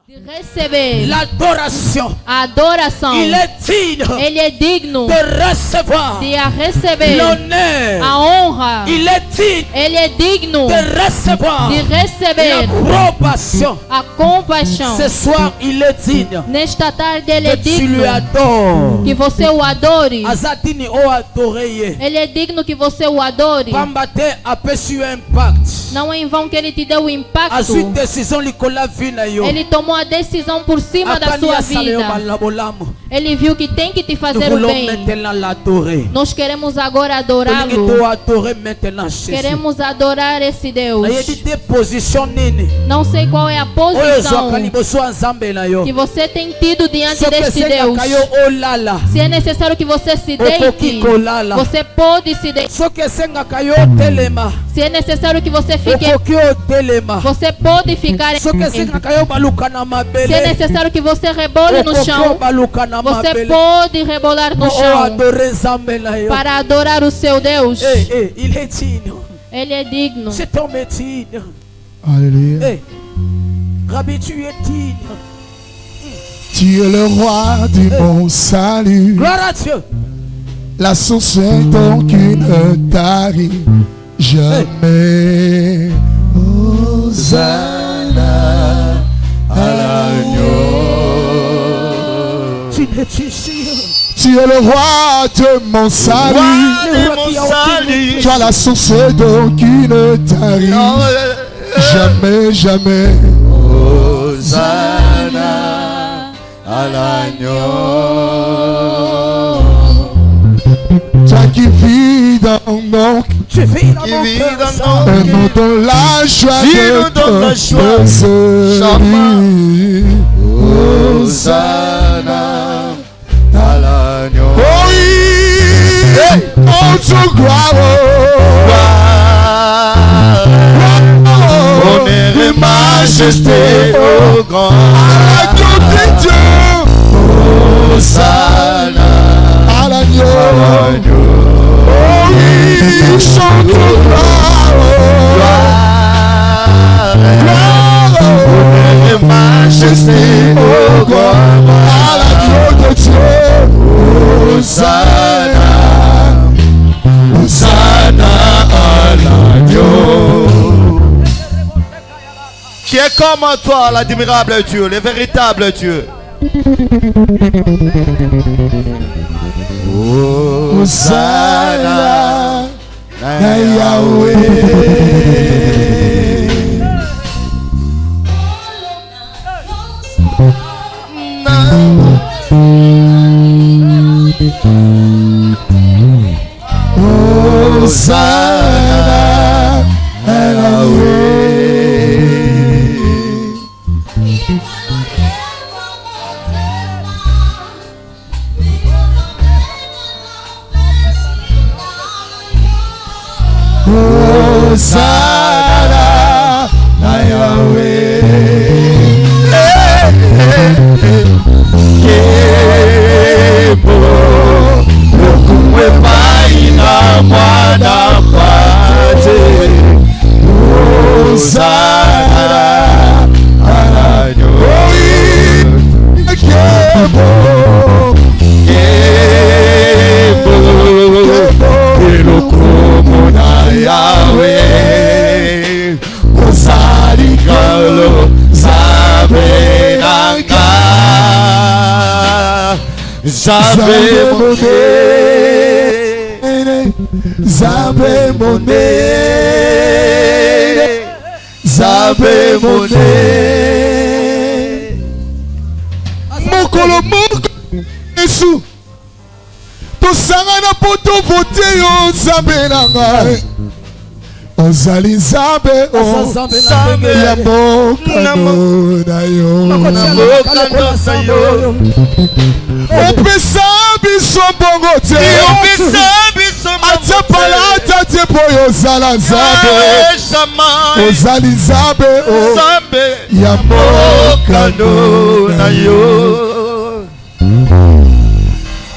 de receber l'adoration. adoração. Il est digne Ele é digno de recevoir de a receber l'honneur. a honra. Il est digne Ele é digno de recevoir de receber l'approbation. a compaixão. Ce soir, il est digne Nesta tarde ele é que tu digno lui adores. que você o adore. Azatini o adoré. Ele é digno que você o adore. Pambate aperçu impact. Não é em vão que ele te deu o A impacto. suite décision licola vina yo. Ele tomou a decisão por cima da sua vida. Ele viu que tem que te fazer o bem. Nós queremos agora adorá-lo. Queremos adorar esse Deus. Não sei qual é a posição que você tem tido diante deste Deus. Se é necessário que você se deite, você pode se deitar. Se é necessário que você fique, você pode ficar. Se é necessário que você rebole no chão, você pode rebolar no chão para adorar o seu Deus. Ele é digno. Alléluia. Rabbi, tu es digne. Tu es le roi du mon salut. Gloire à Dieu. La source donc qui ne tarit jamais. Hosanna à l'agneau. Tu es le roi de mon salut. Tu as la source donc qui ne tarit jamais, jamais. Hosanna à l'agneau. Toi qui vis dans mon Tu vis dans Qui mon vit cœur, dans ça. nos et nous donne la joie Dis de nous donne la ton joie. salut. Hosanna à l'agneau. Oh oui, on te gloire. Honneur et majesté au grand. À l'agneau de Dieu. Hosanna À l'agneau. à l'agneau. Oh oui, chante gloire. Honneur et majesté au grand. À l'agneau de Dieu. Hosanna, Hosanna à l'agneau. Qui est comme toi, l'admirable Dieu, le véritable Dieu. Hosanna à Hosanna à Hosanna à Yahweh. Kebo lokumwe paina mwana pate. Hosanna à l'agneau. Kebo lokumu na Yahweh. Osarikalo zabenanga. Zabe mone, zabe mone, zabe mone. Mokolo moko Yesu tosanga na poto vote yo Nzambe na ngai. Ozali Nzambe o ya mokano na yo. Opesa biso mbongo te. Atia palata te po yozala Nzambe. Ozali Nzambe o ya mokano na yo.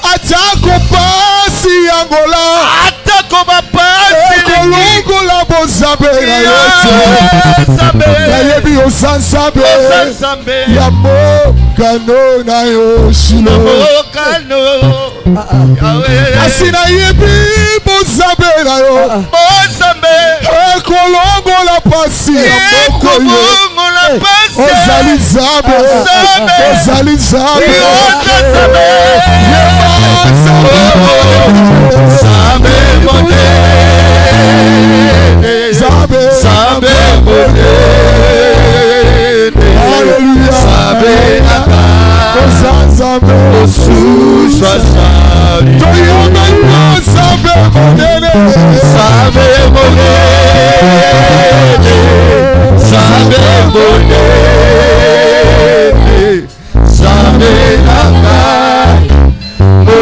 Atako pasi yangola. Atako bapasi. Ekolongola Zambe Nayebi Osansabe Yamo Kano na Yoshilo Asina yebi Bozambe na yo Ekolongo la pasi Yamoko yo Ozali Zambe Ozali Zambe Zambe Mone Zambe Zambe Mone Alléluia Zambe Naka Zambe Osu Swasari Toyoma Zambe Mone Zambe Mone Zambe Mone Zambe Naka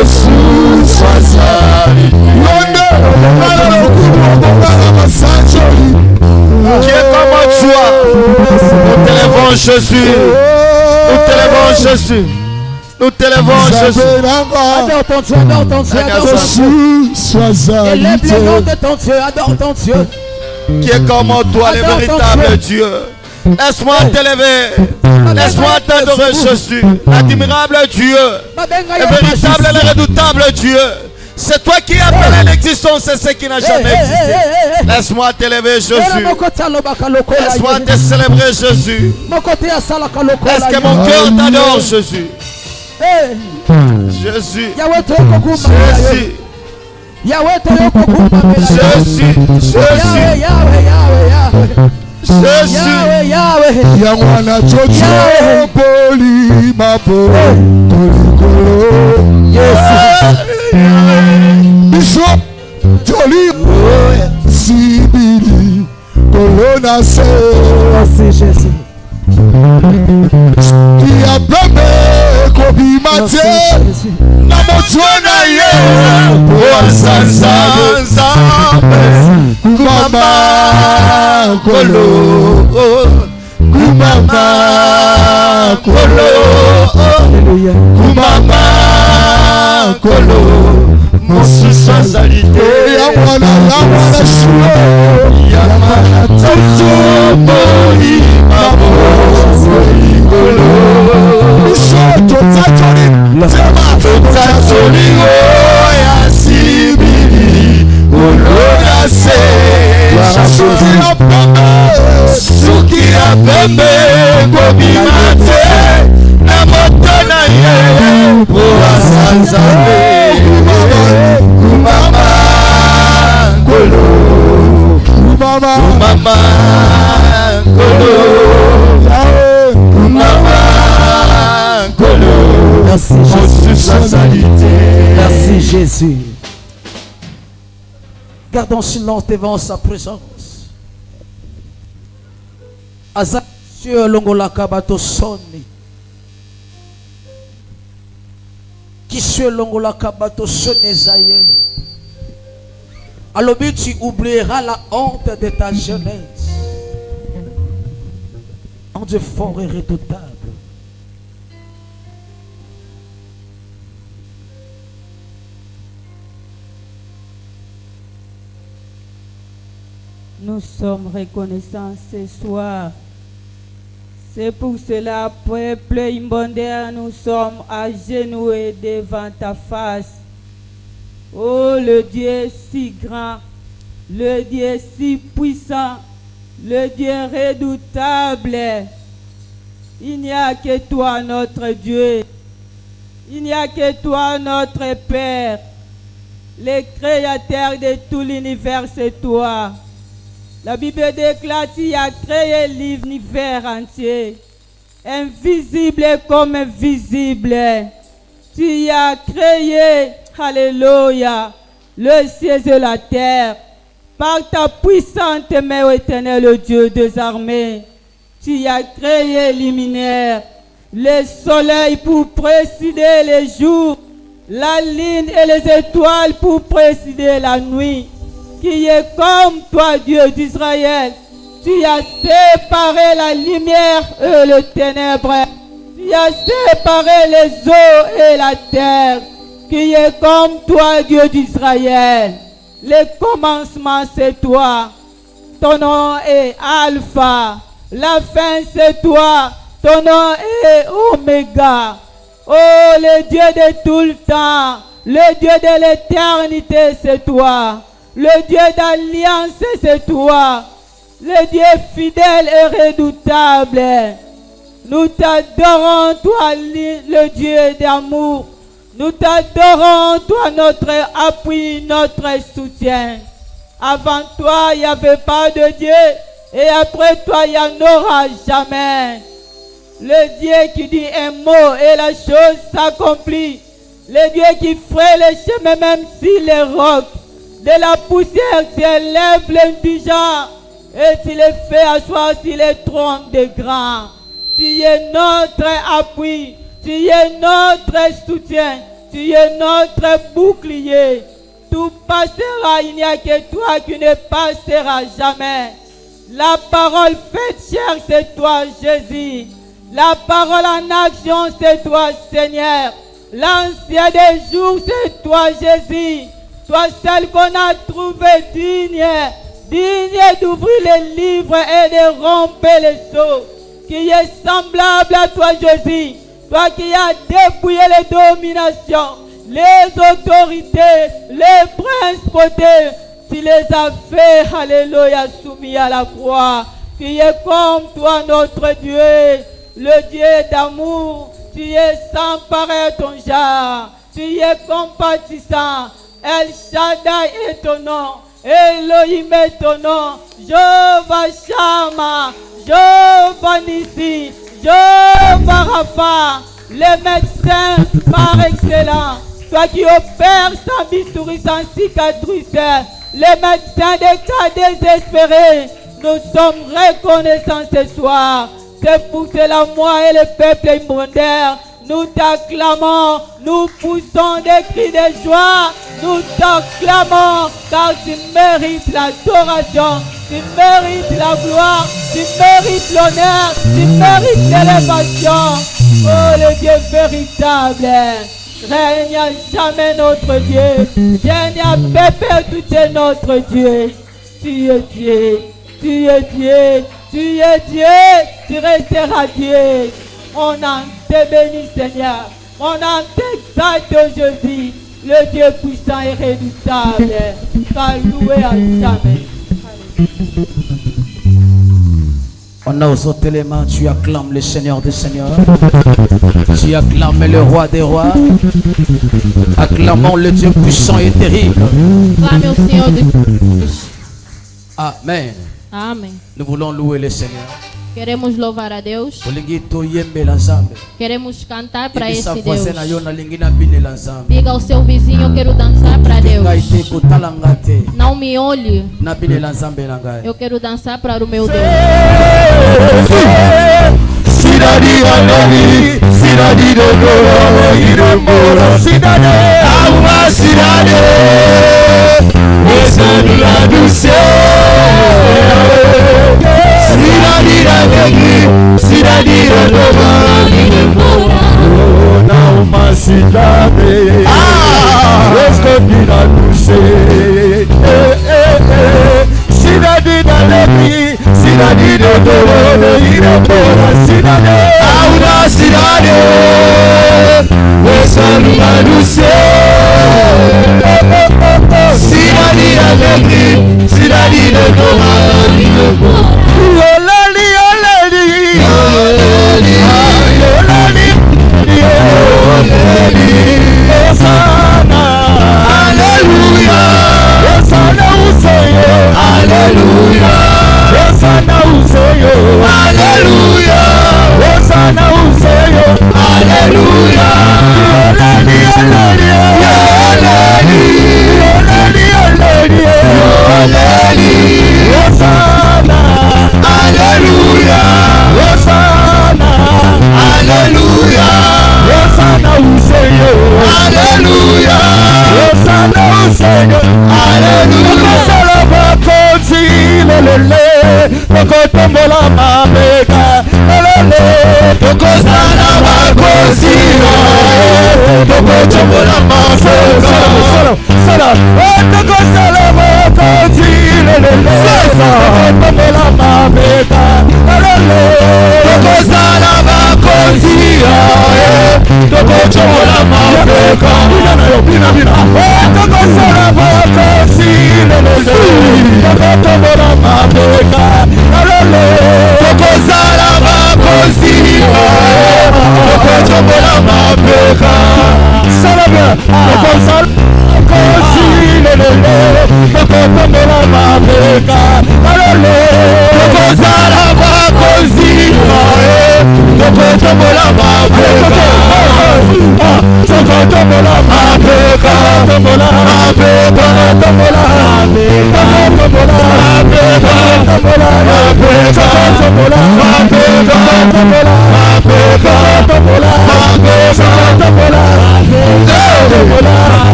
Osu Swasari qui est comme toi. Nous t'élèvons Jésus. Nous t'élèvons Jésus. Nous t'élèvons Jésus. Adore ton Dieu, adore ton Dieu, adore ton Dieu. Élève le nom de ton Dieu, adore ton Dieu. Qui est comme toi, le véritable Dieu. Laisse-moi t'élever. Laisse-moi t'adorer Jésus. L'admirable Dieu. Le véritable et le redoutable Dieu. C'est toi qui appelles l'existence, c'est ce qui n'a jamais existé. Laisse-moi t'élever Jésus. Laisse-moi te célébrer Jésus. Est-ce que mon cœur t'adore Jésus? Jésus. Jésus. Jésus. Yahwana Chocho Poli Mapo Bishop Joli Sibili Corona Se Jésus qui a bébé Kobi Maté Namotona Ye Sansa Kumama Kolo Kumama Kolo Kumama Kolo Mosu Sansalite Yamana Shuro Yamana Toto Boli Mabo Kolo Misoto Tatori Tatori Oya Sibili Olona Se Suki Apembe Kobi Mate Namotona Ye Oa Sansabe Kumama Kolo Kumama Kolo Kumama Kolo. Merci Jésus. Merci Jésus. Gardons silence devant sa présence. Aza sur l'ongolaka bato soni. Qui sur l'ongolaka bato soni zaye. Alors tu oublieras la honte de ta jeunesse. En Dieu fort et redoutable. Nous sommes reconnaissants ce soir. C'est pour cela, peuple imbondé, nous sommes agenouillés devant ta face. Oh, le Dieu si grand, le Dieu si puissant, le Dieu redoutable. Il n'y a que toi, notre Dieu. Il n'y a que toi, notre Père. Le créateur de tout l'univers, c'est toi. La Bible déclare qu'il a créé l'univers entier, invisible comme visible. Tu as créé, alléluia, le ciel et la terre. Par ta puissante main éternelle, le Dieu des armées, tu as créé les luminaires, le soleil pour présider les jours, la lune et les étoiles pour présider la nuit. Qui est comme toi, Dieu d'Israël. Tu as séparé la lumière et le ténèbre. Tu as séparé les eaux et la terre. Qui est comme toi, Dieu d'Israël. Le commencement, c'est toi. Ton nom est Alpha. La fin c'est toi. Ton nom est Oméga. Oh, le Dieu de tout le temps. Le Dieu de l'éternité, c'est toi. Le Dieu d'alliance, c'est toi. Le Dieu fidèle et redoutable. Nous t'adorons, toi, le Dieu d'amour. Nous t'adorons, toi, notre appui, notre soutien. Avant toi, il n'y avait pas de Dieu. Et après toi, il n'y en aura jamais. Le Dieu qui dit un mot et la chose s'accomplit. Le Dieu qui ferait les chemins même si les rocs. De la poussière, tu élèves l'indigent. Et tu les fais asseoir sur les troncs des grands. Tu es notre appui. Tu es notre soutien. Tu es notre bouclier. Tout passera, il n'y a que toi qui ne passera jamais. La parole faite chair, c'est toi, Jésus. La parole en action, c'est toi, Seigneur. L'ancien des jours, c'est toi, Jésus. Toi seul qu'on a trouvé digne d'ouvrir les livres et de rompre les sceaux. Qui est semblable à toi, Jésus. Toi qui as dépouillé les dominations, les autorités, les principautés. Tu les as fait, alléluia, soumis à la croix. Qui est comme toi, notre Dieu, le Dieu d'amour. Tu es sans pareil ton genre. Tu es compatissant. El Shaddai est ton nom. Elohim est ton nom. Jehovah Shammah. Jehovah Nissi. Jehovah Rapha. Le médecin par excellence. Toi qui opères sans bistouri, sans cicatrice. Les médecins des cas désespérés. Nous sommes reconnaissants ce soir. C'est pour cela, moi et le peuple immondaire, nous t'acclamons, nous poussons des cris de joie, nous t'acclamons, car tu mérites l'adoration, tu mérites la gloire, tu mérites l'honneur, tu mérites l'élévation. Oh, le Dieu véritable, règne à jamais notre Dieu, règne à perpétuité notre Dieu. Tu es Dieu, tu es Dieu. Tu es Dieu, tu resteras Dieu. On en te bénit, Seigneur. On en t'exalte, Jésus, le Dieu puissant et redoutable. Car loué à jamais. On a ôté les mains, tu acclames le Seigneur des Seigneurs. Tu acclames le Roi des Rois. Acclamons le Dieu puissant et terrible. Clame au Senhor de... Amen. Amém. Nous voulons louer le Seigneur. Queremos louvar a Deus. Queremos cantar para esse Deus. Diga ao seu vizinho, eu quero dançar para Deus. Não me olhe. Eu quero dançar para o meu Deus. Cidade alegre, cidade do Douro, Irembora, cidade, a uma cidade, essa do céu. Cidade alegre, cidade do Douro, Irembora, na uma cidade, escondida do céu. Cidade alegre, cidade do Douro, Irembora, cidade, a uma cidade, essa do céu. Cidade alegre, cidade do Douro, Irembora. Olali, olali, olali, olali, olali, Hosanna, aleluia, Hosanna o Senhor, aleluia, Hosanna o Senhor, aleluia, Hosanna o Senhor, aleluia, olali, olali, olali, olali, olali, olali, Hosanna, aleluia, Hosanna, aleluia, Hosanna o Senhor, aleluia, Hosanna o Senhor, aleluia. Tokotombola mabeka, elele, tokosana bakosina, tokotombola mafeka, sala, tokosala bakosina, elele.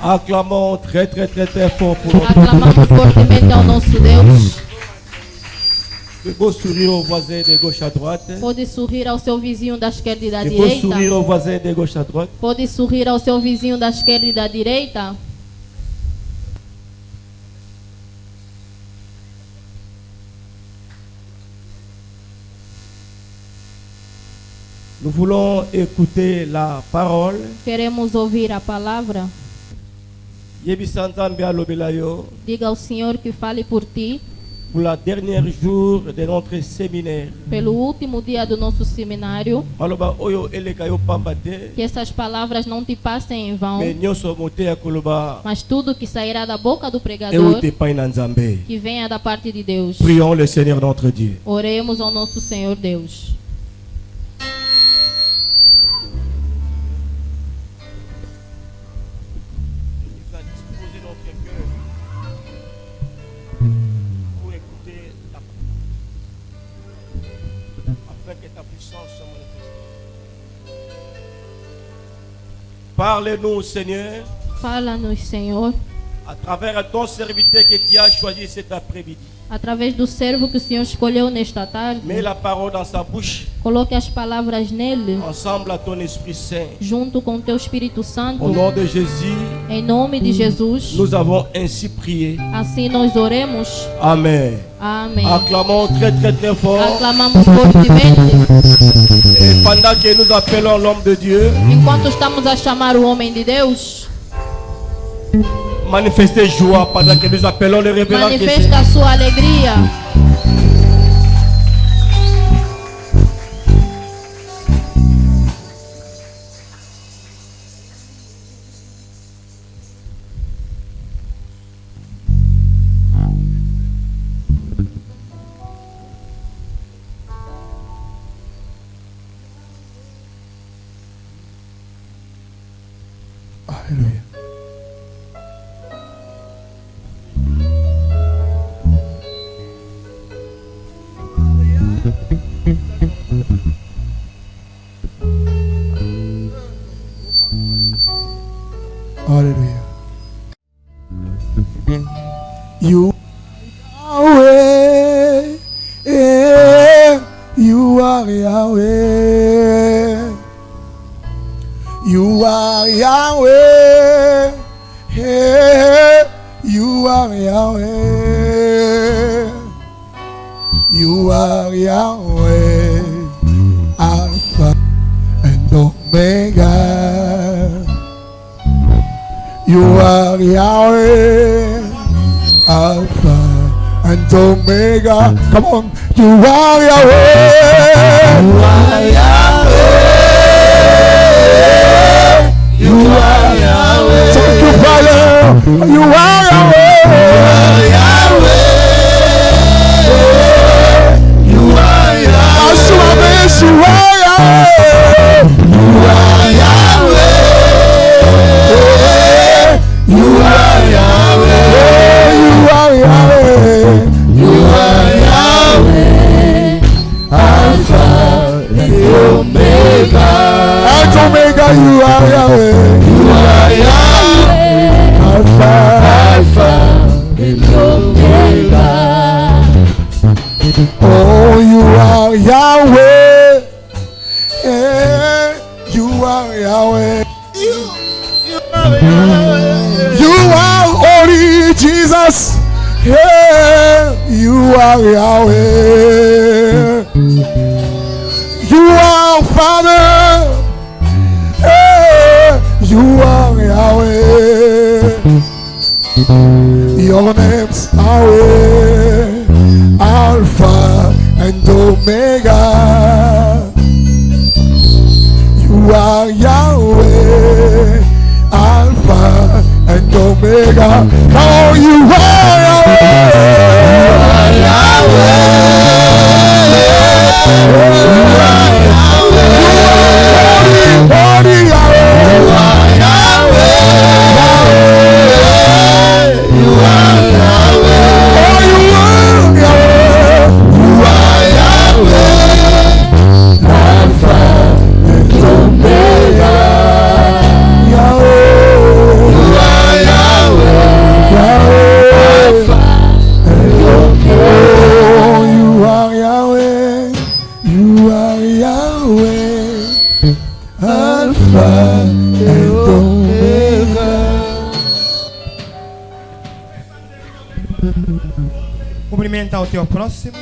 Acclamons très fort pour notre Aclamamos fortemente ao nosso Deus. Pode sorrir ao voisin de gauche à droite. Pode sorrir ao seu vizinho da esquerda e da Pode direita. sorrir ao voisin de gauche à droite. Pode sorrir ao seu vizinho da esquerda e da direita. Nous voulons écouter la parole. Queremos ouvir a palavra. Diga ao Senhor que fale por ti. Pour la dernière jour de notre séminaire. Pelo último dia do nosso seminário. Que essas palavras não te passem em vão. Mas tudo que sairá da boca do pregador, que venha da parte de Deus. Prions le Seigneur notre Dieu. Oremos ao nosso Senhor Deus. Parle-nous, Seigneur. Fala-nos, Senhor. À travers ton serviteur que tu as choisi cet après-midi. Através do servo que o Senhor escolheu nesta tarde. Mets la parole dans sa bouche. Coloque as palavras nele. Ensemble à ton Esprit Saint. Junto com teu Espírito Santo. Au nom de Jésus. Em nome de Jesus. Nous avons ainsi prié. Assim nós oremos. Amen. Amém. Acclamons très très très fort. Aclamamos fortemente. Et pendant que nous appelons l'homme de Dieu. Enquanto estamos a chamar o homem de Deus. Manifestez joie pendant que nous appelons le révérend. Manifesta a sua alegria. Alléluia. Hallelujah. You Yahweh, you are Yahweh. You are Yahweh, you are Yahweh. You are Yahweh, Alpha and Omega. You are Yahweh, Alpha and Omega. Come on, you are Yahweh. You are Yahweh. You are Yahweh. Thank you, Father. You are Yahweh. You are Yahweh. You are Yahweh. You are Yahweh. You are Yahweh. You are Yahweh. You are Yahweh. Alpha and Omega. And Omega, you are Yahweh. You are Yahweh. Alpha and Omega. Oh, you are Yahweh. Yeah, you are Yahweh. You are holy, Jesus. Yeah, you are Yahweh. You are Father. Yeah, you are Yahweh. Your name's Yahweh, Alpha and Omega. You are Yahweh, Alpha and Omega. Oh, you are Yahweh. You are Yahweh. Holy Yahweh. You are Yahweh. You are Yahweh. Oh, you are Yahweh. You are Yahweh. Alpha and Omega. Cumprimenta o teu próximo.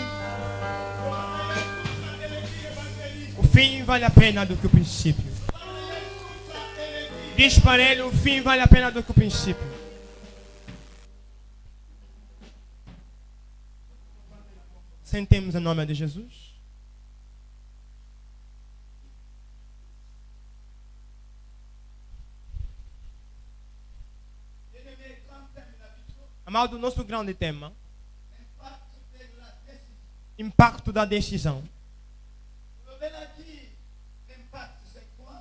fim vale a pena do que o princípio. Diz para ele, o fim vale a pena do que o princípio. Sentemos em nome de Jesus. Amado, nosso grande tema, impacto da decisão.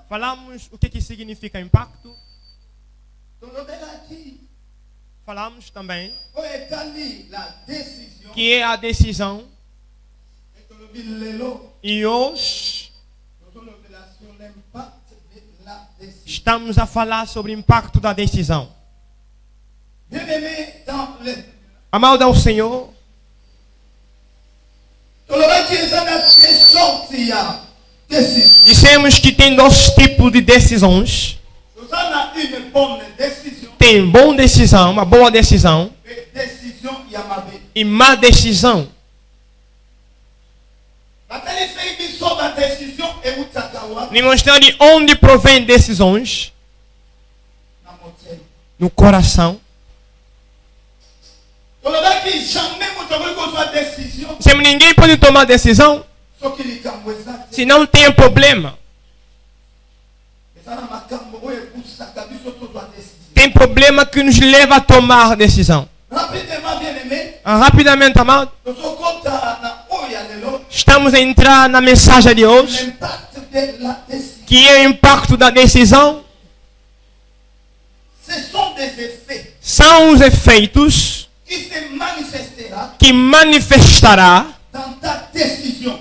Falamos o que significa impacto. Falamos também que é a decisão. E hoje estamos a falar sobre o impacto da decisão. Amado ao Senhor, dissemos que tem dois tipos de decisões. Tem boa decisão, uma boa decisão, e má decisão. Me mostrando de onde provém decisões. No coração. Se ninguém pode tomar decisão se não tem problema. Tem problema que nos leva a tomar decisão. Rapidamente, amado, estamos a entrar na mensagem de hoje, que é o impacto da decisão. São os efeitos que manifestará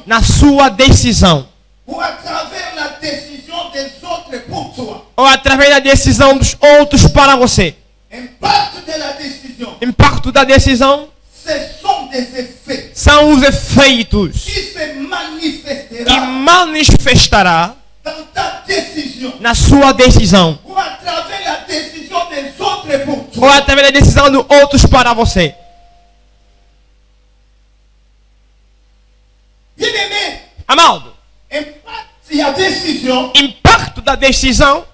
na sua decisão, ou através da decisão dos outros para você. Impacto da decisão são os efeitos que manifestará na sua decisão, ou através da decisão dos outros para você. Amado, impacto da decisão.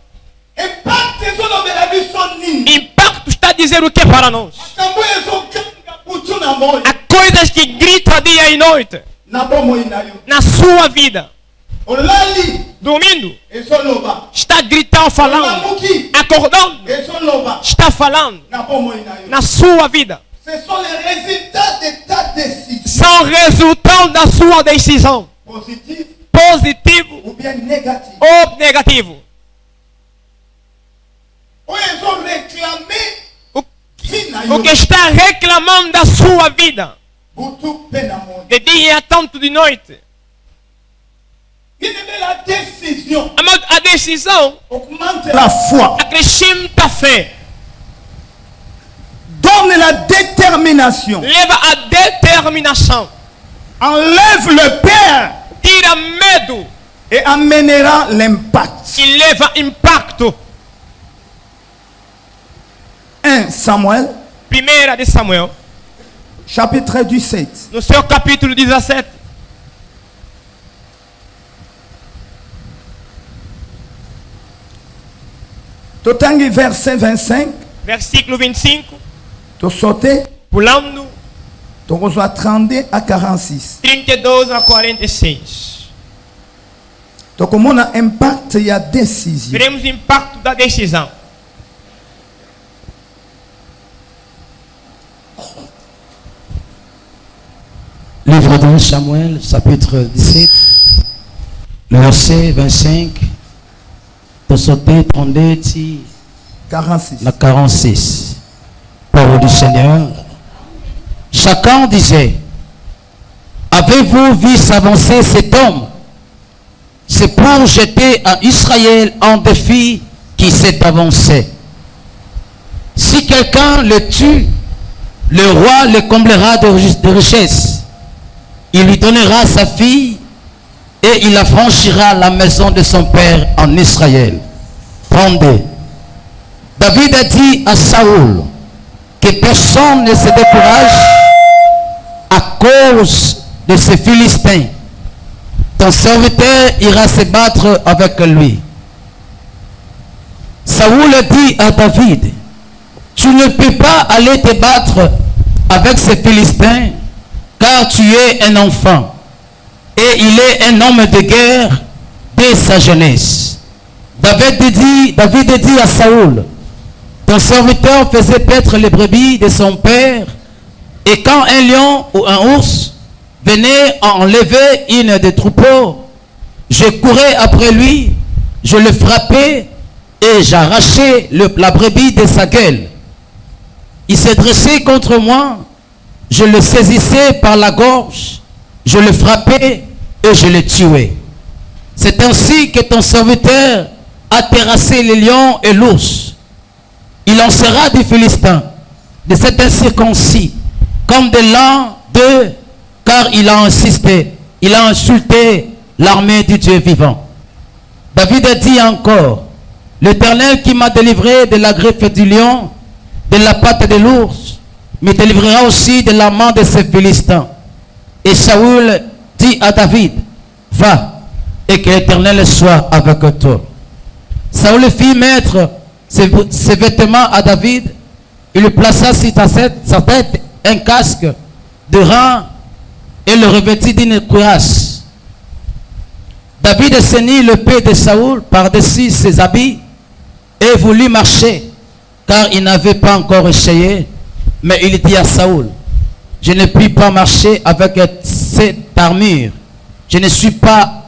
Impacto está a dizer o que para nós? Há coisas que gritam dia e noite na sua vida. Dormindo, está gritando, falando. Acordando, está falando na sua vida. São resultados da sua decisão. Positivo ou negativo. O que está reclamando da sua vida, de dia tanto de noite. A decisão acrescenta a fé. Donne la détermination. Leva a determinação. Enlève le peur. Tira medo. Et amènera l'impact. E leva impacto. 1 Samuel. Primeira de Samuel. Chapitre 17. No seu capítulo 17. Totangi verset 25. Versículo 25. Tu sauter. Pulando. Tu reçois 32 a 46. 32 a 46. Tu como na impact e a decisão. Veremos o impacto da decisão. Livre de Samuel, chapitre 17, le verset 25, tu sauter 32 46. La 46. Parole du Seigneur. Chacun disait, avez-vous vu s'avancer cet homme? C'est pour jeter à Israël un défi qui s'est avancé. Si quelqu'un le tue, le roi le comblera de richesses. Il lui donnera sa fille et il affranchira la maison de son père en Israël. 32. David a dit à Saoul que personne ne se décourage à cause de ces Philistins. ton serviteur ira se battre avec lui. Saoul dit à David, tu ne peux pas aller te battre avec ces Philistins, car tu es un enfant, et il est un homme de guerre dès sa jeunesse. David dit à Saoul, ton serviteur faisait paître les brebis de son père, et quand un lion ou un ours venait enlever une des troupeaux, je courais après lui, je le frappais et j'arrachais la brebis de sa gueule. Il s'est dressé contre moi, je le saisissais par la gorge, je le frappais et je le tuais. C'est ainsi que ton serviteur a terrassé les lions et l'ours. Il en sera des Philistins, de cet incirconcis, comme de l'an d'eux, car il a insisté, il a insulté l'armée du Dieu vivant. David a dit encore, l'Éternel qui m'a délivré de la griffe du lion, de la patte de l'ours, me délivrera aussi de la main de ces Philistins. Et Saoul dit à David, va, et que l'Éternel soit avec toi. Saoul fit mettre ses vêtements à David, il lui plaça sur sa tête un casque de rang et le revêtit d'une cuirasse. David ceignit l'épée de Saoul par-dessus ses habits et voulut marcher, car il n'avait pas encore essayé. Mais il dit à Saoul, je ne puis pas marcher avec cette armure. Je ne suis pas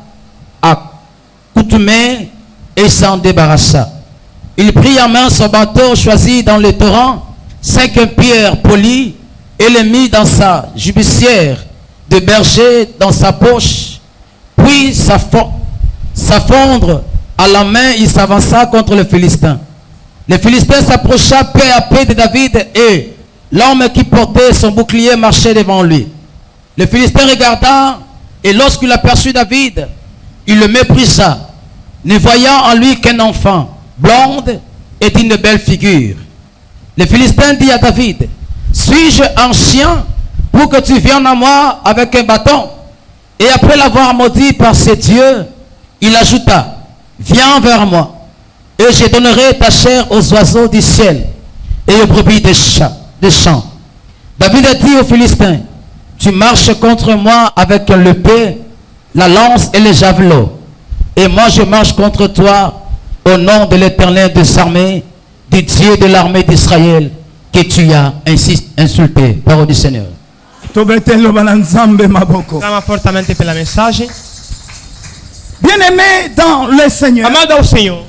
accoutumé, et s'en débarrassa. Il prit en main son bâton choisi dans le torrent, 5 pierres polies, et les mit dans sa jubissière de berger dans sa poche. Puis s'affondre à la main, il s'avança contre le Philistin. Le Philistin s'approcha peu à peu de David et l'homme qui portait son bouclier marchait devant lui. Le Philistin regarda et lorsqu'il aperçut David, il le méprisa, ne voyant en lui qu'un enfant, blonde et d'une belle figure. Le Philistin dit à David, suis-je un chien pour que tu viennes à moi avec un bâton? Et après l'avoir maudit par ses dieux, il ajouta, viens vers moi, et je donnerai ta chair aux oiseaux du ciel et aux brebis des champs. David a dit aux Philistins, tu marches contre moi avec l'épée, la lance et les javelots, et moi je marche contre toi au nom de l'Éternel des armées, du Dieu de l'armée d'Israël, que tu as insulté. Parole du Seigneur. Bien-aimé dans le Seigneur. Amado ao Senhor.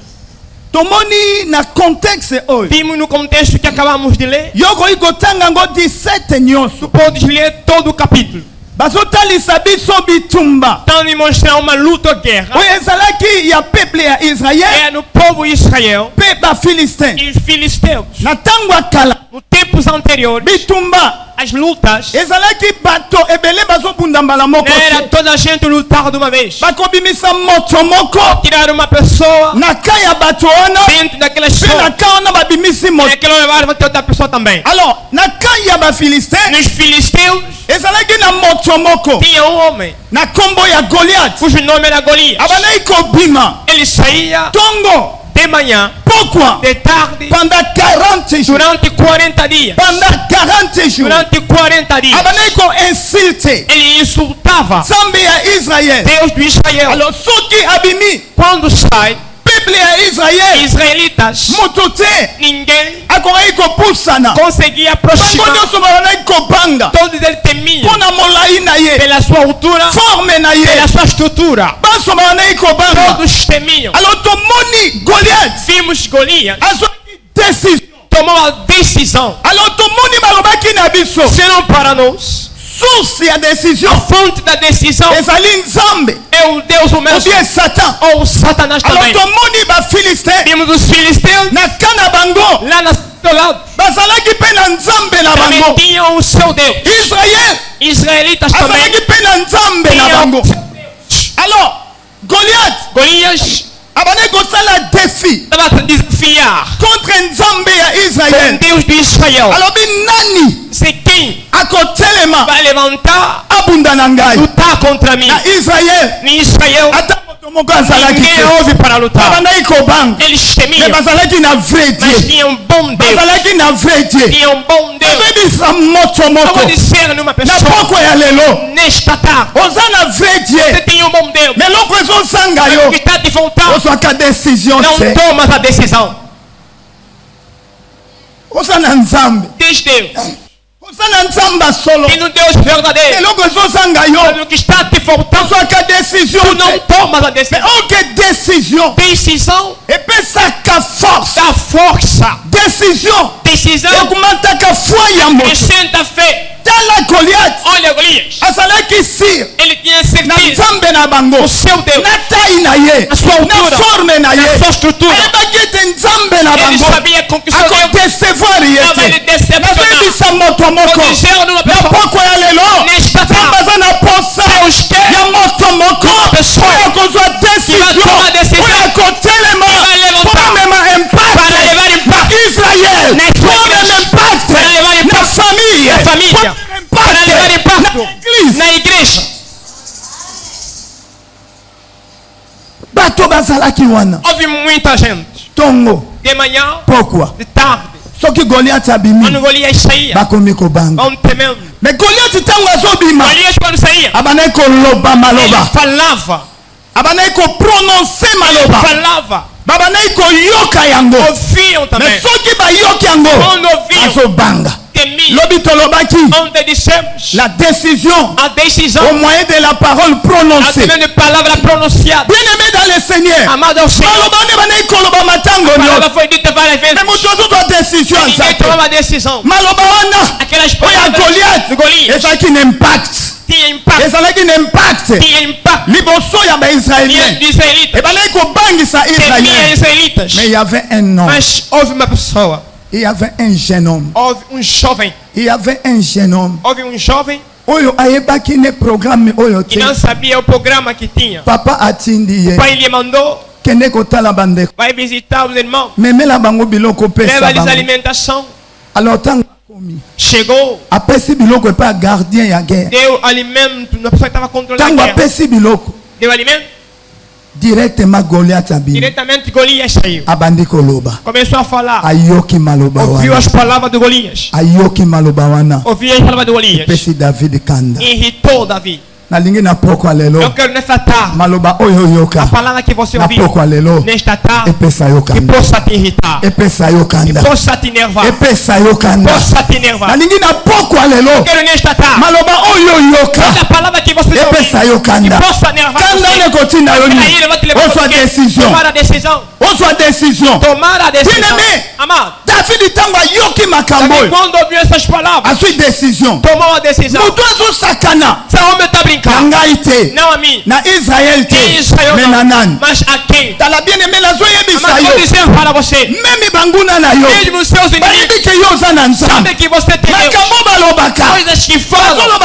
Tomoni na contexte hoje. Vimos no contexto que acabamos de ler. Yoko ikotanga ngo 17 nyoso. Pode ler todo o capítulo. Bazotalisa biso bitumba. Estão me mostrar uma luta guerra. Oyo ezalaki ya peuple ya Israel. É no povo Israel. Pe ba Filistin. E os filisteus. Na tango akala. No tempos anteriores. Bitumba. As lutas. Ezalaki bato ebele bazobunda mbala moko. Era toda a gente lutar de uma vez. Bakobimisa moto moko. Tirar uma pessoa. Na kaya bato ona. Dentro daquela pessoa. Na kaya babimisi moto. E aquilo levava outra pessoa também. Alors, na kaya ba Filistin. Nos filisteus. Ezalaki na moto moko. Tinha homem. Na kombo ya Goliath. Cujo nome era Golias. Abanai kobima. Ele saía. Tongo. De manhã. Pourquoi? De tarde. Pendant 40 jours. Durante 40 dias. Pendant 40 jours. Durante 40 dias. Abanai ko insulté. Ele insultava. Zambi ya Israel. Deus do Israel. Alors, soki abimi. Quando sai. Peuple ya Israel. Israelitas. Motote. Ninguém. Akorai ko pusana. Conseguia aproximar. Bango nyoso banai ko banga. Todos eles temiam. Pona molai na ye. Pela sua altura. Forme na ye. Pela sua estrutura. Baso banai ko banga. Todos temiam. Alors, tomoni Goliath. Vimos Golias. Décision. Tomou a decisão. Alors, tomoni malobaki na biso. Se não para nós. Source a décision. A fonte da decisão. Ezali Nzambe. É o Deus o mesmo. Ou bien Satan. Ou Satanás também. Alors, tomoni ba Philistin. Vimos os filisteus. Na kana bango. Lá na do lado. Bazalaki pe na Nzambe na bango. Também tinham o seu Deus. Israël. Israelitas também. Bazalaki pe na Nzambe na bango. Alors, Goliath. Abane kosala défi. Desafiar. Contre Nzambe ya Israël. Deus de Israel. Alors, binani. C'est Quem akotelema vai levantar abunda na ngai lutar contra mim? na Israel Em Israel, ninguém ouve para lutar. Eles temiam, mas tinha um bom Deus. Tinha um bom Deus. Eu vou dizer numa pessoa, nesta tarde, você tem um bom Deus. O que está te faltando, não tomas a decisão. Diz Deus. Tem um Deus verdadeiro. O que está te faltando, tu não tomas a decisão. Decisão dá força. Decisão acrescenta fé. Olha Golias, ele tinha certeza o seu Deus, a sua altura, a sua estrutura. Ele sabia com que seu Deus estava ele decepcionar. Vou dizer numa pessoa, nesta tarde, Deus quer uma pessoa que vai tomar a decisão, vai levantar para levar impacto Israel, na sua igreja, para levar impacto na família, para levar impacto na igreja. Houve muita gente. De manhã, de tarde, quando Golias saía, vão temendo. Mas Golias quando saía, ele falava. Falava. Ouviam também. Quando ouviam, temiam. Onde dissemos, la décision, a decisão, au moyen de la parole prononcée, através de palavra pronunciada. Bien-aimé dans le Seigneur, amado ao Senhor, a palavra foi dita várias vezes. Ninguém tomava decisão. Aquelas palavras de Golias tinha impacto. Tinha impacto. Israelitas. Mais il y avait un homme. Mas houve uma pessoa. Il y avait un jeune homme. Houve um jovem. Il y avait un jeune homme. Houve um jovem. Que não sabia o programa que tinha. Papa atindi. O pai lhe mandou. Vai visitar os irmãos. Leva-lhes alimentação. Alors chegou. Deu alimento. Uma pessoa que estava controlando a guerra. Deu alimento. Diretamente Golias saiu. Começou a falar. Ouviu as palavras de Golias. Ouviu as palavras de Golias. Irritou Davi. Eu quero nesta tarde a palavra que você ouviu nesta tarde que possa te irritar, que possa te enervar, que possa te enervar. Eu quero nesta tarde essa palavra que você ouviu que possa enervar você. Aí ele vai te levar a tomar a decisão. Tomar a decisão. Amado, Davi quando ouviu essas palavras tomou a decisão. Esse homem está brincando. Não a mim. Na Israel mas a quem? Mas vou dizer para você, mesmo os seus inimigos sabem que você tem Deus. Coisas que falam não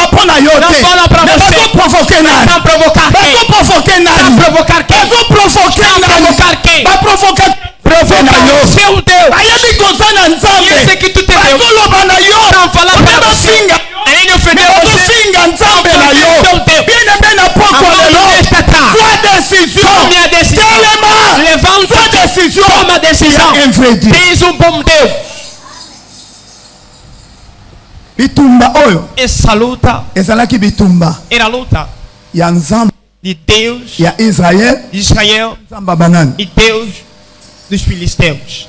falam para você. Estão provocar quem? Estão provocar quem? Estão provocar quem? Provocar o seu Deus. E esse que tu tem Deus não fala para você. Além de ofender você, sua decisão. Levanta, toma a decisão. Tens um bom Deus. Essa luta era a luta de Deus, de Israel e Deus dos filisteus.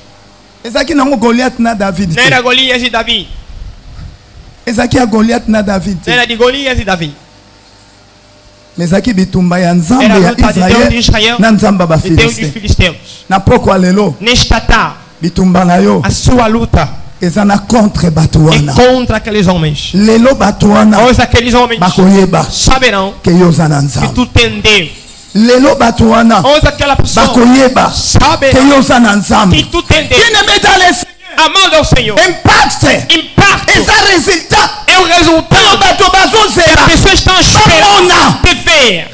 Não era Golias e Davi. Não era de Golias e Davi. Era a luta de Deus de Israel e Deus dos filisteus. Nesta tarde, a sua luta é contra aqueles homens. Hoje aqueles homens saberão que tu tem Deus. Hoje aquela pessoa sabe que tu tem Deus. Amado ao Senhor. Impacto. É o resultado. As pessoas estão esperando te ver.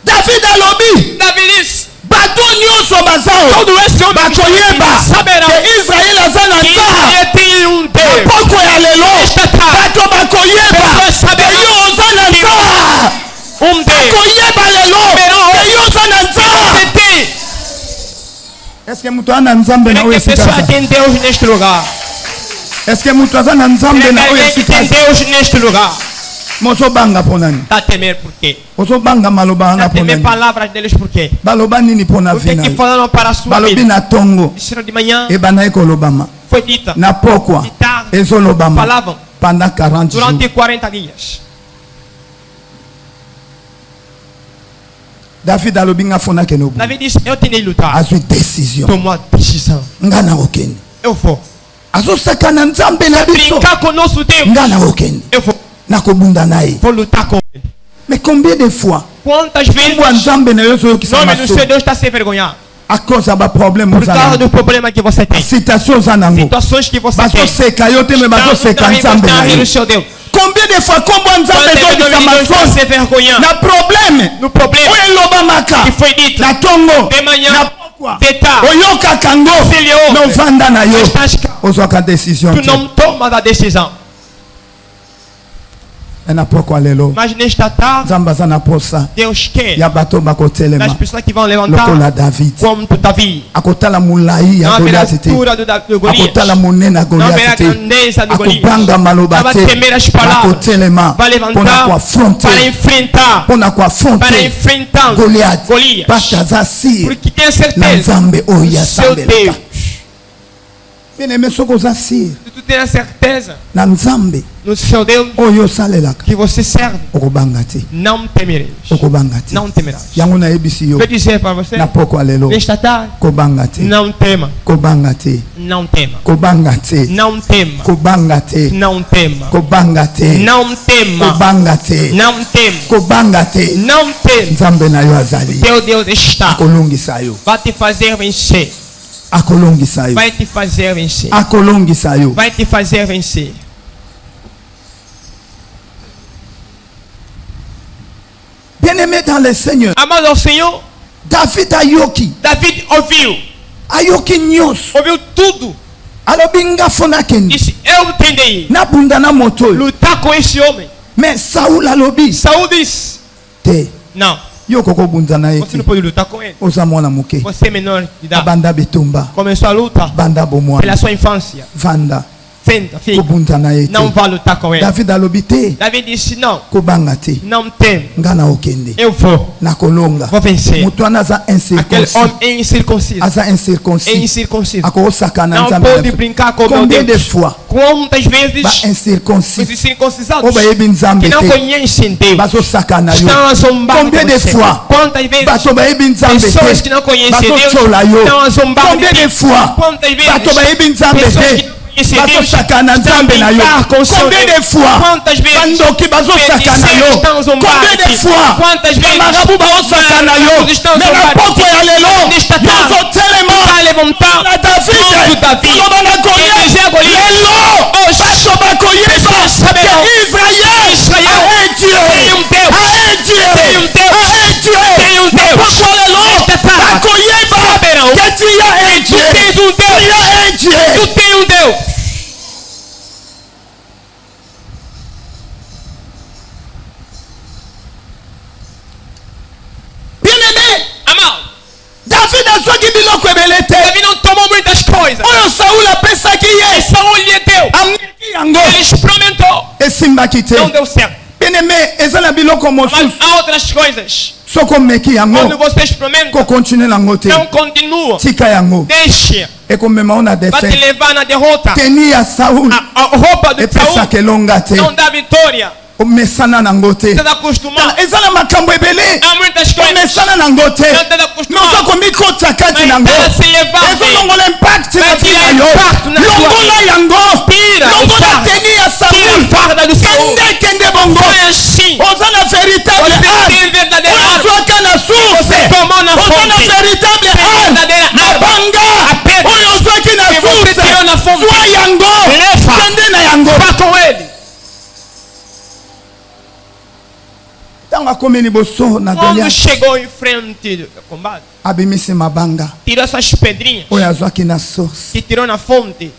Davi disse: todo esse homem saberão que Israel tem um Deus. Est-ce que mutu ana nzambe na oyo sika? Est-ce que mutu ana nzambe na oyo sika? Mozo banga ponani. Tá temer por quê? Mozo banga maloba anga ponani. Tá temer palavras deles por quê? Baloba nini pona vina. O que falaram para a sua vida? Balobi na tongo. Disseram de manhã. E banaye kolobama. Foi dita. Na pokwa. De tarde. Ezolobama. Falavam. Pendant 40 jours. Durante 40 dias. David alobinga fona kenobu. David disse, eu tenho lutar. A sua decisão. Tomou a decisão. Ngana okende. Eu vou. Azosakana nzambe na biso. Brincar com nosso Deus. Ngana okende. Eu vou. Nakobunda naye. Vou lutar com ele. Mais combien de fois? Quantas vezes? O nome do seu Deus está se envergonhando. A causa do problema. Por causa do problema que você tem. Situações que você tem. Estão no seu Deus. Combien de fois se envergonhando? Na problema. No problema. Que foi dito. Na tongo. De manhã. Na de tarde. Oyoka kango. Não vanda na yo. Ozoka decisão. Tu não toma a decisão. Mas nesta tarde, Deus quer as pessoas que vão levantar como Davi. Não haverá altura do Golias. Não haverá grandeza do Golias. Não vai temer as palavras. Vai levantar para enfrentar Golias. Porque tem certeza seu Deus. Se tu tem a certeza no seu Deus que você serve, não temerás. Não temerás. Vou dizer para você, nesta tarde, não tema. Não tema. Não tema. Não tema. Não tema. Não tema. Não tema. Teu Deus está. Vai te fazer vencer. Vai te fazer vencer. Vai te fazer vencer. Bien-aimé dans le Seigneur. Amado ao Senhor. David ouviu. Ouviu tudo. Disse, eu entendi. Lutar com esse homem. Mas Saul disse. Não. Você não pode lutar com ele. Você é menor de idade. Começou a luta pela sua infância. Senta, fica. Não vai lutar com ele. Davi disse não. Não tem. Eu vou. Vou vencer. Aquele homem incircunciso. Não pode brincar com meu Deus. Quantas vezes os incircuncisados que não conhecem Deus estão a zombar de você? Quantas vezes pessoas que não conhecem Deus estão a zombar de Deus? Quantas vezes pessoas que bazosakana nzambe na yo. Combien de fois bandoki bazosakana yo? Combien de fois bamarabu bazosakana yo? Mais na poko ya lelo yozotelema na David oloba na Goliath lelo bato bakoyeba ke Israel ahe Dieu na poko lelo bakoyeba ke tu tem um Deus. Bien-aimé, David não tomou muitas coisas. Saul lhe deu. Ele experimentou. Não deu certo. Bien-aimé, mas há outras coisas. Quando você experimenta, não continua. Deixa. Vai te levar na derrota. A roupa de Saul não dá vitória. Está acostumado. Há muitas coisas. Não está acostumado. Mas se levar vai tirar impacto na sua vida. Tira a farda do Saul. Foi assim. Você tem verdadeira arma. Você tomou na fonte. Verdadeira arma. A pedra que você tirou na fonte. Leva. Vá com ele. Quando chegou em frente do combate, tirou essas pedrinhas que tirou na fonte.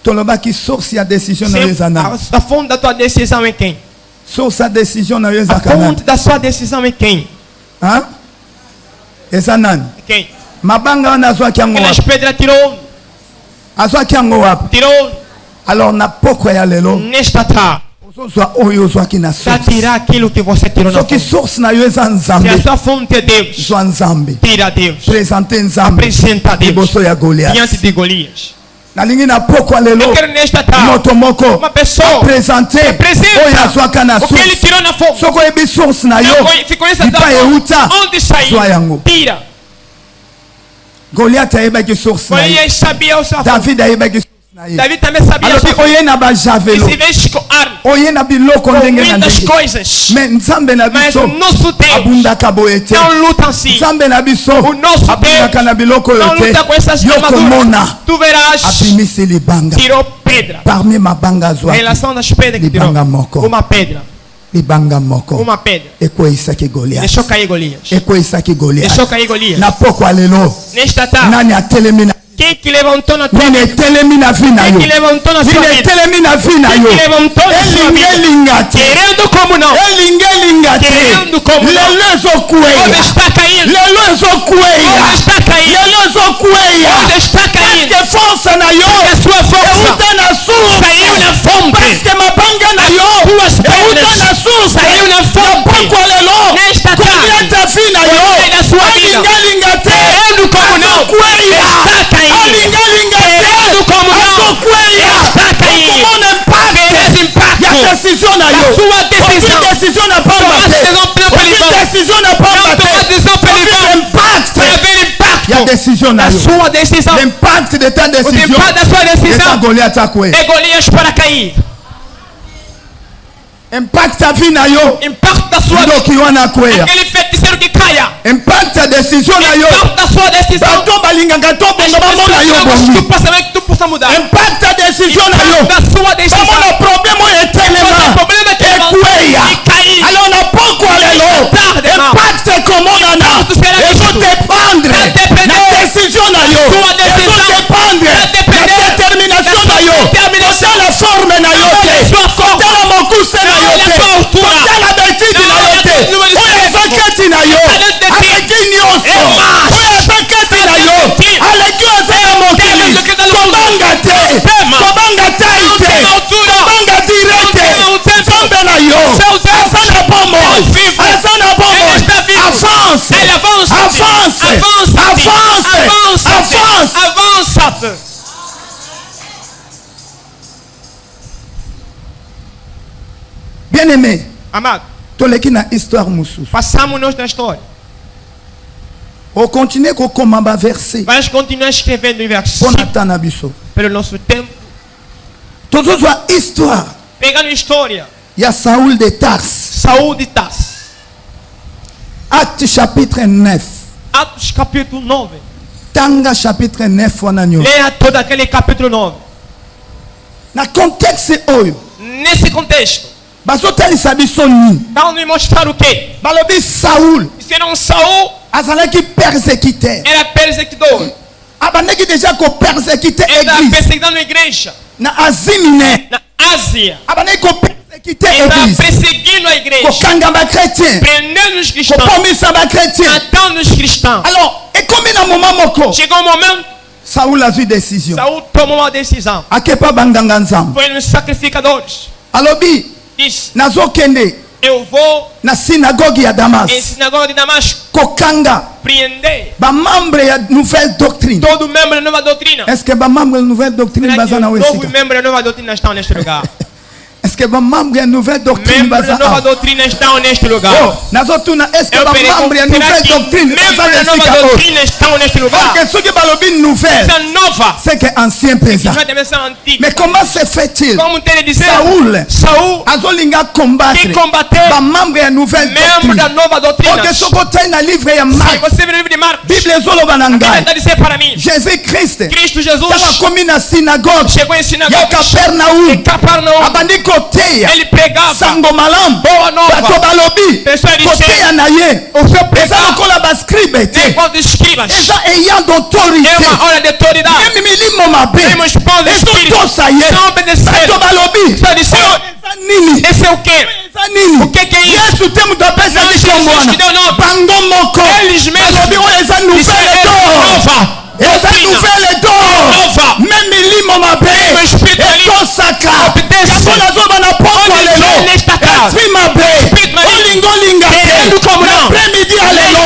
Tolobaki source ya décision na yezana. A fonte da tua decisão é quem? Source da décision na A yezakana. fonte da sua decisão é quem? Hein? Ezanan. Quem? Mabanga na zwa kyango. Aquelas pedras tirou. Azwa kyango wap. Tirou. Alors na poko ya lelo. Nesta tarde. Para tirar aquilo que você tirou na fonte. Se a sua fonte é Deus, tira Deus. Apresenta Deus diante de Golias. Eu quero nesta tarde uma pessoa apresenta o que ele tirou na fonte. Ficou nessa tarde. Onde saiu? Tira. Golias sabia o seu David David também sabia com muitas coisas. Mas o nosso Deus não luta assim. O nosso Deus não luta com essas armaduras. Tu verás, tirou pedra. Em relação às pedras que tirou, uma pedra. Uma pedra. Deixou cair Golias. Deixou cair Golias. Nesta tarde, quem que levantou na tua vida? Quem que levantou na sua vida? Quem que levantou na sua vida? Querendo como não? Querendo como não? Onde está caindo? Onde está caindo? Onde está caindo? Porque a sua força saiu na fonte. As tuas pedras saiu na fonte. Nesta tarde, da sua vida. Querendo como não? Está caindo. Querendo como não? Está caindo. Verás impacto. A sua decisão. Tomar decisão pela decisão para haver impacto. A sua decisão. O impacto da sua decisão é Golias para cair. Impacta a vida yo. Impacta da sua vida. Aquele feiticeiro que caia. Impacta a decisão yo. Impacta a sua decisão. Tu pensamento que tu possa mudar. Impacta a decisão yo. Da sua decisão. O problema é que cair. Alors na pouco alelo. Impacta como não. Eu vou dependre na decisão yo. Sua decisão. Eu vou dependre na determinação yo. Toda a forma na yo. Toda a mocuça na yo. Toda a betide na yo. Oya zakati na yo. Aleki nyonso. Oya zakati na yo. Aleki ozela mokili. Kobanga te. Kobanga taite. Kobanga direte. Sombe na yo. Azana bombo. Azana bombo. Avance. Avance. Avance. Avance. Avance. Bien-aimé, amado, passamos noutra história. On continue com verset. Vamos continuar escrevendo em versículo. Pelo nosso tempo. Todos a história. Pegando história. Il y a Saul de Tars. Saul de Tars. Actes chapitre 9. Atos capítulo 9. Tanga chapitre 9 wananyo. Leia todo aquele capítulo 9. Na contexto oyo. Nesse contexto. Não me mostrar o quê? Saul. Serão Saul. Era perseguidor. Déjà era perseguindo a igreja. Na Ásia. Era perseguindo a igreja. Prendendo os cristãos. Matando os cristãos. Alors, et comme in un moment chegou um momento. Saul a vu décision. Saul tomou uma decisão. Foi nos sacrificadores. Alors, diz, eu vou na sinagogue de Damasco. Em sinagoga de Damasco. Kokanga. Prender. Ba membre ya nouvelle doctrine. Todo membro da nova doutrina. Est-ce que ba membre da nouvelle doctrine bazana wesi? Todo membro da nova doutrina estão neste lugar. Est-ce que ba membre da nouvelle doctrine bazana? Membro da nova doutrina estão neste lugar. Oh, nazotuna est-ce que ba membre da nouvelle doctrine bazana da nova doutrina estão neste lugar? Parce que ceux qui balobi nouvelle. C'est que ancien présent. Mais comment se fait-il? Saul azolinga combattre. Ba membre da nouvelle doctrine. Da nova doutrina. Porque sokotai na livre ya Marc. Você vê no livro de Marcos. Bíblia zoloba na ngai. Jesus Cristo Jesus. Tava comi na sinagoga. Chegou em sinagoga. Em Capernaum. Abandi ele pregava sango malam boa nova. Bato balobi pessoa koteya na ye. O seu pregava bascribe nem quando escribas. ayant d'autorité. É uma hora de autoridade. Même milimo mabe. Mesmo os pães do Espírito. Não obedeceram. Só disseram. Esse é o quê? O que é isso? Yesu temu da pesa não, Jesus que deu nome. Bango moko. Eles mesmos. Esa nouvelle nova. Esa nouvelle nova. Même milimo mabe. O Espírito ali. Saka. Obedece. Yakola na porta lelo. Nesta casa. Esprit mabe. Olingolinga. Querendo como não. L'après-midi allelo.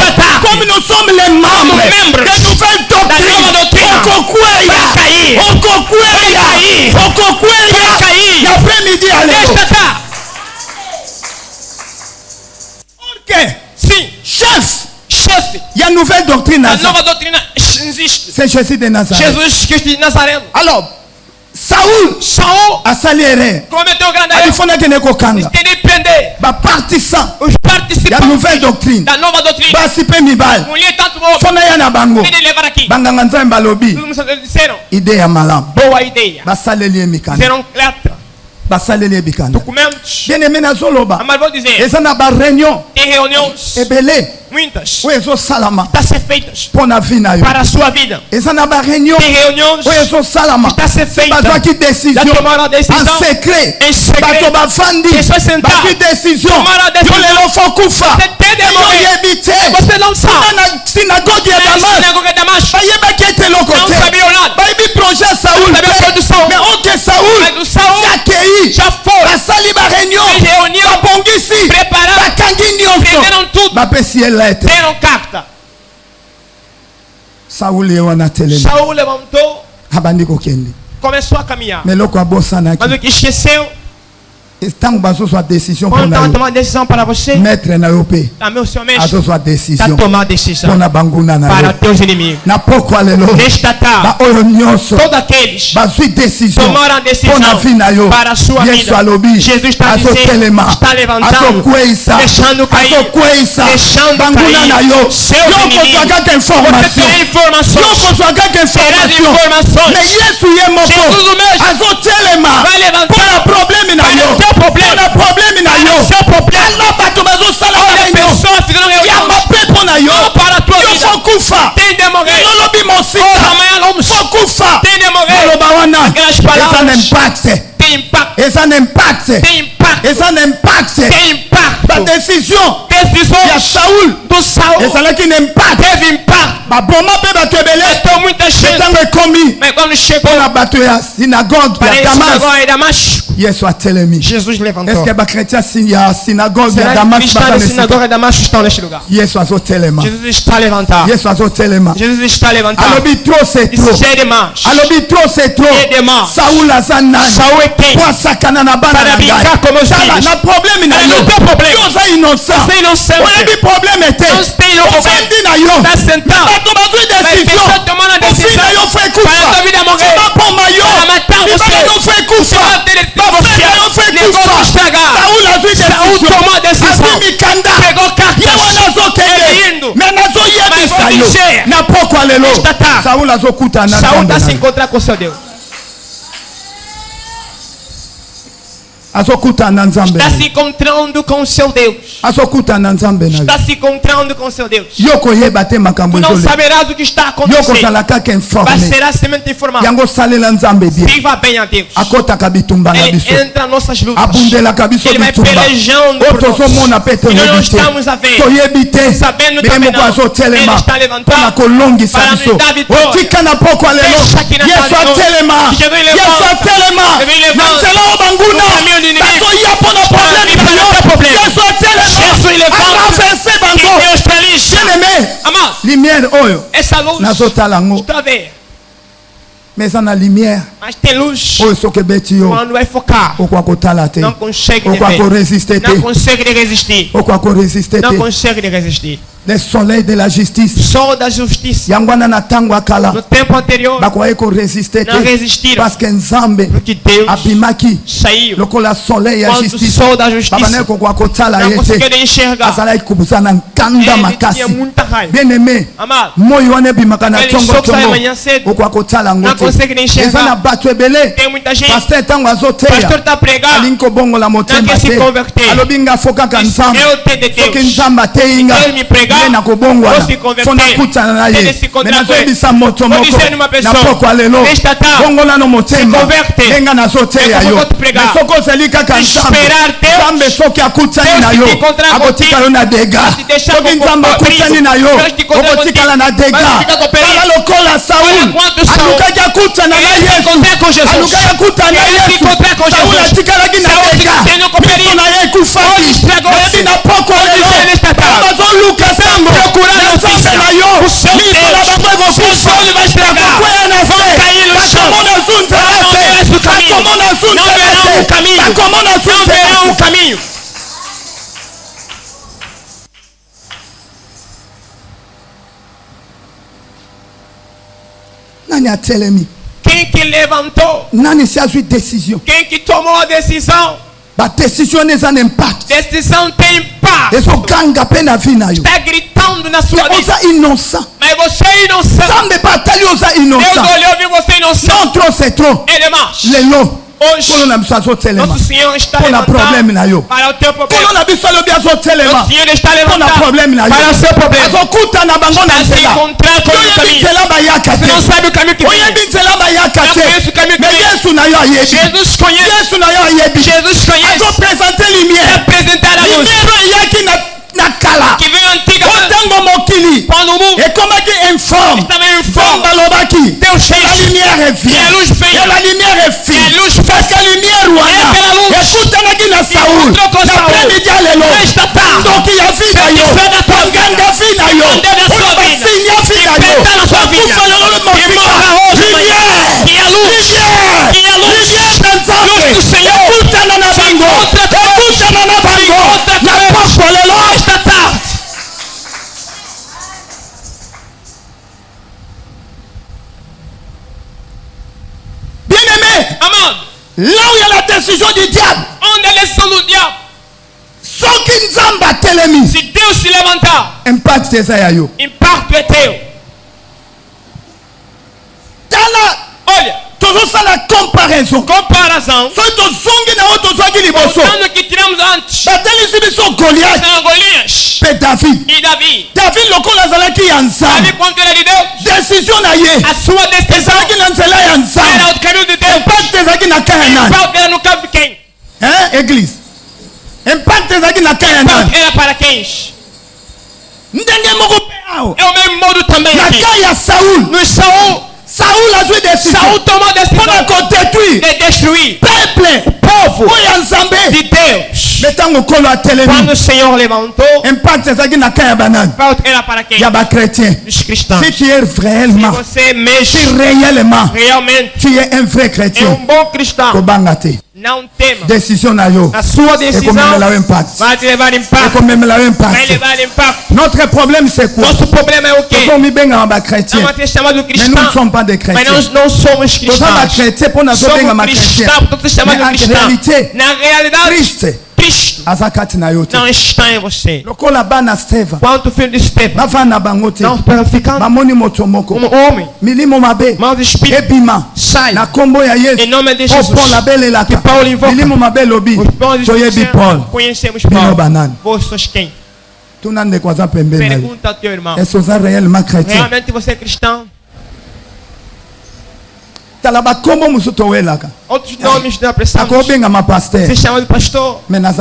Comme nous sommes les membres de nouvelle doctrine. Okokweya. Okokweya. Okokweya. L'après-midi allelo. Ok. Sim. Chefe. Il y a une nouvelle doctrine. A nova doutrina existe. C'est Jésus de Nazareth. Jesus Cristo de Nazaré. Alors, Saul a saliéré. Cometeu grande erro. Ele tem de prender. Partisan. Os participantes. Il y a une nouvelle doctrine. Da nova doutrina. Participer mibal. Mulher tanto bom. Fona ya na bango. Ele levar aqui. Banganga nzambe balobi. Disseram. Ideia malam. Boa ideia. Basaleli mikanda. Disseram letra. Basaleli bikanda. Documentos. Bien aimé na zoloba. Mas vou dizer. Essa na ba réunion. Tem reuniões. Ebele. Muitas. Oezo salama. Está a ser feitas. Pona vina yo. Para a sua vida. Essa na ba réunion. Tem reuniões. Oezo salama. Está a ser feita. Bazo aqui decisão. Já tomaram a decisão. En secret. Em segredo. Bato bafandi. Pessoas sentadas. Baki decisão. Tomaram a decisão. Yolelo fokufa. Você tem de morrer. Você não sabe. Na sinagogue ya Damas. Sinagogue de Damas. Bayeba qui était l'autre côté. Não sabia o lado. Baby projet Saoul. Não sabia o projeto de Saul. Mais ok Saoul. Mas o Saul já foi. Basali ba réunion. Reunião. Bapongisi. Prepararam. Bakangi nyonso. Prenderam tudo. Bapesi lettre. Deram carta. Saul yewana telele. Saul levantou. Abandi kokende. Começou a caminhar. Meloko abosana aqui. Mas o que esqueceu. Estão baso sua decisão para nós. Quando tomar decisão para você. Maître na yope. Também o seu mestre. Aso sua decisão. Está tomar decisão. Para banguna na. Para teus inimigos. Na pouco alelo. Nesta tarde. Ba oyo nyonso. Todos aqueles. Basu decisão. Tomaram a decisão. Para a sua vida. Alobi. Jesus está dizendo. Está levantando. Deixando cair. Deixando banguna na yo. Seu inimigo. Você tem informações. Terá de informações. Mais Yesu yemoko. Jesus mesmo. Azo telema. Vai levantar. Para problema na yo. Problema. Problème na yo. Seu problema. Allah bato bazo sala na yo. Pessoas fizeram reunião. Ya mapepo na yo. Para a tua vida. Yo fokufa. Tem de morrer. Lolobi mosita. Amanhã vamos. Fokufa. Tem de morrer. Loba wana. Aquelas palavras. Essa impacte. Tem impacto. Essa impacte. Tem impacto. Essa impacte. Tem impacto. A decisão. Ya Saul. Do Saul. Essa lá que impacte. Teve impacto. Ba boma pe bato ebele. Então muita gente. Mas quando chegou na bato ya sinagogue ya Damas. Yesu atelemi. Jesus levantou. Est-ce que ba chrétien ya sinagogue ya Damas está na sinagoga de Damasco estão neste lugar? Yesu azo telema. Jesus está levantado. Yesu azo telema. Jesus está levantado. Alobi trop c'est trop. Alobi trop c'est trop. Saul azana. Saul é quem? Kwa sakana na bana. Para brincar como os filhos. Na problème na yo. Yo za innocent. Você inocente. Olobi problème était. Ofendi na yo. Está sentado. Bato bazo décision. Tomando a decisão. Ofendi yo fait kufa. Para a vida morrer. Ba poma yo. Para matar você. Yo fait kufa. Saul a tomou a decisão. Pegou cartas. Saul está se encontrar com seu Deus. Está se encontrando com o seu Deus. Está se encontrando com o seu Deus. Tu não saberás o que está acontecendo. Mas será semente informado. Sirva bem a Deus. Ele entra em nossas lutas. Ele vai pelejando por nós. E nós não estamos a ver. Sabendo também não. Ele está levantado para nos dar vitória. Deixa aqui na tarde. Jesus levanta. Lumière oyo. Essa luz. Está a ver. Mais na lumière. Mas tem luz. Quando vai focar. Não consegue resistir. Não consegue resistir. Não consegue resistir. Le soleil de la justice. Sol da justiça. Yangwana na tango akala. No tempo anterior. Não resistiram. Parce que Nzambe. Porque Deus abimaki. Saiu. Lokola soleil ya justice. Sol da justiça. Não conseguiu enxergar. Azala ikubuza na nkanda makasi. Bien aimé. Amado. Moyo wane bimaka na tongo tongo. Okwa kotala ngote. Não consegue enxergar. Ezana bato ebele. Tem muita gente. Pasteur tango azoteya. Pastor tá pregando. Alinko bongo la motema. Não quer se converter. Alobinga foka ka Nzambe. Eu tenho de Deus. Soki Nzambe ateyinga. Deus me pregar. na kobongwa fona kutana na ye mena zobisa moto moko na poko alelo bongola no motema lenga na zote ya yo soko zelika kansambe soki akutani na yo akotika yo na dega soki nzamba akutani na yo okotikala na dega kala lokola Saul alukaki akutana na Yesu alukaki akutana na Yesu Saul atikalaki na dega miso na ye kufaki yebi na poko lelo bazoluka sango na nzambe na yo miso na bango ekokufa bakokwea na se bakomona zunzelete bakomona zunzelete bakomona zunzelete. Nani atelemi? Quem que levantou? Nani si azui décision? Quem que tomou a decisão? Ba décision neza un impact. Decisão tem impacto. Eso ganga pena vina yo. Está gritando na sua vida. Osa innocent. Mas você é inocente. Sambe batalha osa innocent. Deus olhou e você é inocente. Non trop c'est trop. É demais. Lelo. Hoje, nosso Senhor está levantado para o teu problema. Nosso Senhor está levantado para o seu problema. Está se encontrando com o caminho. Você não sabe o caminho que vem. Não conhece o caminho que vem. Jesus conhece. Jesus conhece. Apresentar a luz. Que veio antigamente. Quando o mundo estava em forma. Deus fez. E a luz veio. La lumière est fine. Parce que la lumière écoute na Saul. L'après-midi à l'élo. Donc il y a vie d'ailleurs. Panganga vie d'ailleurs. Signa vie d'ailleurs. Lumière d'ensemble. Écoute na bango. Écoute na bango. La porte à l'élo. Là où il y a la décision du diable, on est le sang du diable. Si Dieu se levanta, impact est ça yo. Impact est teu. Olha, toujours ça la comparaison. Comparação. Só to zongi na outro zongi liboso. Quando que tiramos antes. Bateli sibiso Goliath. Goliath. Pe David. E David. David lokola zalaki yansa. David quando era de Deus. Décision na ye. A sua decisão. Zalaki na nzela yansa. Era o caminho de Deus. Impact zalaki na Canaan. Impact era no campo de quem? Église. Impact zalaki na Canaan. Era para quem? Ndenge moko peao. É o mesmo modo também. Na caia Saul. No Saul. Saul a joué des Saul tomou decisão de destruir peuple, povo de Deus. Quando o Senhor levantou, impact era para quem? Os cristãos. Si tu es réellement, se você mesmo, realmente, tu es un vrai chrétien, bom cristão, não tema. Décision na yo. A sua decisão vai te levar impacto. Vai levar impacto. Notre problème c'est quoi? Nosso problema é o quê? Nós somos chamado cristão. Mais nous ne sommes pas des chrétiens. Mas nós não somos cristãos. Somos cristãos, somos chamado cristão. Na realidade, Cristo não está em você. Quanto filho de Estevão não para ficar como homem, mau espírito sai em nome de Jesus. Que Paulo invoca. Conhecemos Paulo. Vós sois quem? Pergunta ao teu irmão. Realmente você é cristão? Outros nomes da pressão. Se chama de pastor. Mas não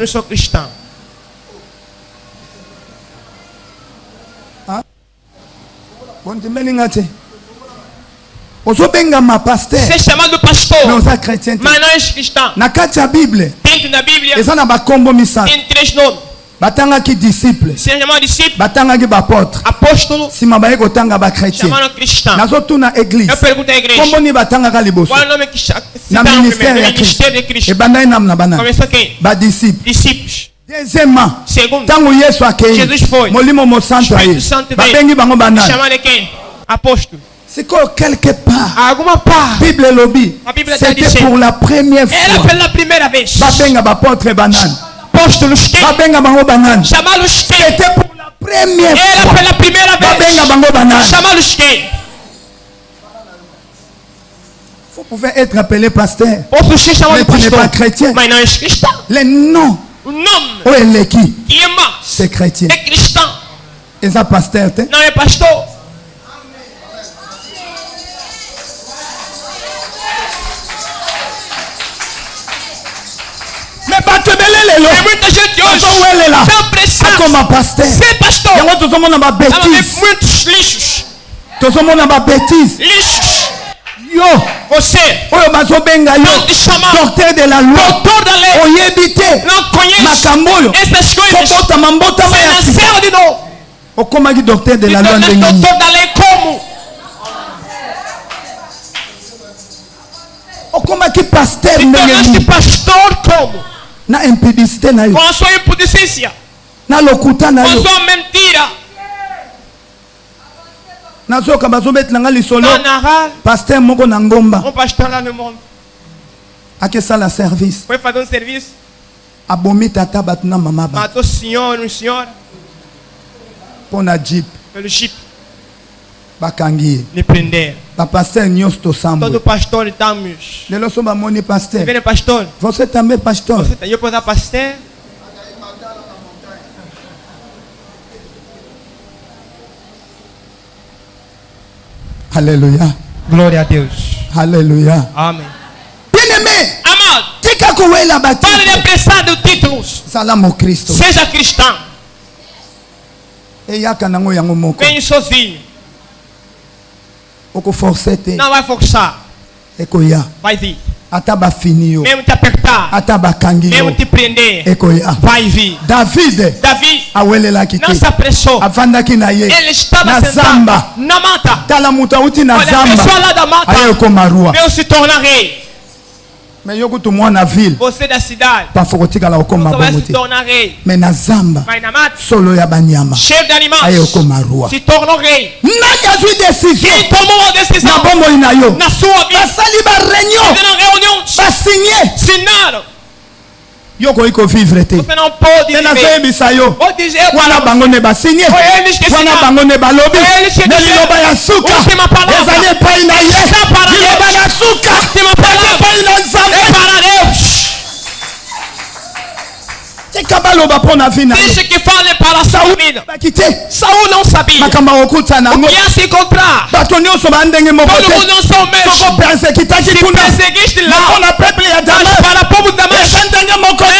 sou cristão. Se chama de pastor. Mas não é cristão. Dentro da Bíblia tem 3 nomes. Batangaki disciple. Batangaki apôtre. Apóstolo. Sima baye kotanga ba chrétien. Nazotuna église. Eu pergunto à igreja. Kombo ni batangaka liboso. Qual é o nome que na ministère ya Christ. E bandai nam na bana. Começou quem? Ba disciple. Discípulos. Deuxièmement. Segundo. Tango Yesu akei. Jesus foi. Molimo mo santo aí. Babengi bango banana. Chama de quem? Apóstolo. C'est quelque part. Alguma part. Bible lobby. C'était pour la première fois. Era pela primeira vez. Babenga ba apôtre banane. Apóstolos que chamá-los que c'était pour la première fois. Era pela primeira vez. Chamá-los que vous pouvez être appelé pasteur. Posso ser chamado de pastor, pas chrétien. Mas não és cristão. Le nom. O nome. Ou ele qui? Que é mais? C'est chrétien. É cristão. Eza pasteur te? Não é pastor. Mais bato belele lo. É muita gente hoje. Estão pressados. Como pasteur. Ser pastor. Yango tozomona ba Ela vê bêtise. muitos lixos. Tozomona ba bêtise. Lixos. Yo, você, oyo bazobenga yo docteur de la loi, doutor da lei, oyebite não conhece makambo essas coisas, kobota mambota você nasceu de novo, okomaki docteur de la loi ndenge doutor da lei como, okomaki pasteur ndenge pastor como, na impudicité na yo, com a sua impudicência, na lokuta na yo, com a sua mentira. nazoka bazobetela nga lisolo pasteur moko na ngomba um pastor lá no mundo akesala service foi fazer um serviço abomi tata bato na mama ba matou senhor e senhora mpo na jeep pelo chip bakangi ye me prender bapasteur nyonso tosambwe todo pastor estamos lelo so bamoni pasteur vendo pastor você também pastor você eu posso dar pastor. Alléluia. Glória a Deus. Alléluia. Amém. Bien-aimé. Amado. Tika kuwela bati. Pare de apressar de títulos. Salamo Cristo. Seja cristão. Eyaka nango yango moko. Vem sozinho. Oko forcer te. Não vai forçar. Ekoya. Vai vir. Ataba finio. Mesmo te apertar. Ataba kangi. Mesmo te prender. Ekoya. Vai vir. David. Não se apressou. Ele estava sentado na mata. Olha, a pessoa lá da mata veio se tornar rei. Você da cidade você vai se tornar rei. Mas na mata, cheio de animais, se tornou rei. Quem tomou a decisão na sua vida? Fizeram reuniões, assinaram. Você não pode viver. Vou dizer wana bango ne basinye wana bango ne balobi ne liloba ya suka ezali epai na ye liloba ya suka epai na nzambe tika baloba mpo na vi na deixa que fale para a sua vida. Saul não sabia makambo okuta nango o que ia se encontrar. bato nyonso bandenge moko todo mundo não são mesmo. soko persekitaki kuna perseguiste lá mpona peuple ya Damas para o povo da Damas eza ndenge moko te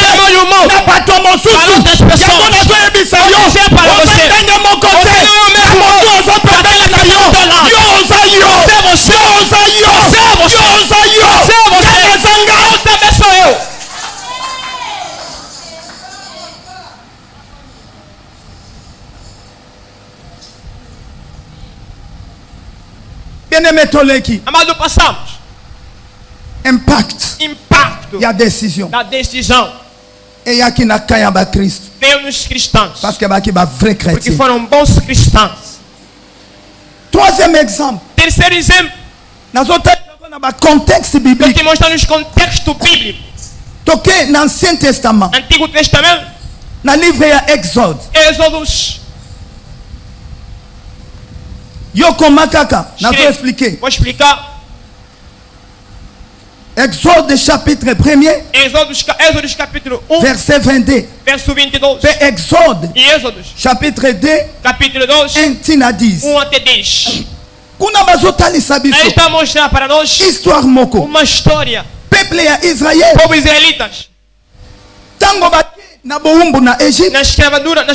na bato mosusu yango nazoyebisa yo oza ndenge moko te na moto ozopepele na yo yo oza yo yo oza yo yo oza yo kaka zanga bien-aimé toleki. Amado, passamos. Impacto. E a decisão. Da decisão. E aqui na caia ba Cristo. Veio nos cristãos. Parce que aqui ba vrai chrétien. Porque foram bons cristãos. Troisième exemple. Terceiro exemplo. Nós outros na ba contexto bíblico. Porque mostramos contexto bíblico. Toquei no Ancien Testament. Antigo Testamento. Na livre ya Exode. Êxodos. Yo koma kaka, na vou expliquer. Vou explicar. Exode chapitre 1er. Êxodos capítulo 1. Verset 22. Verso 22. Exode. E Êxodos. Chapitre 2. Capítulo 2. 1 a 10. 1 até 10. Kuna bazotalisa biso. Ele está mostrando para nós. Histoire moko. Uma história. Peuple ya Israël. Povo israelitas. Tango ba na boumbu na Égypte. Na escravatura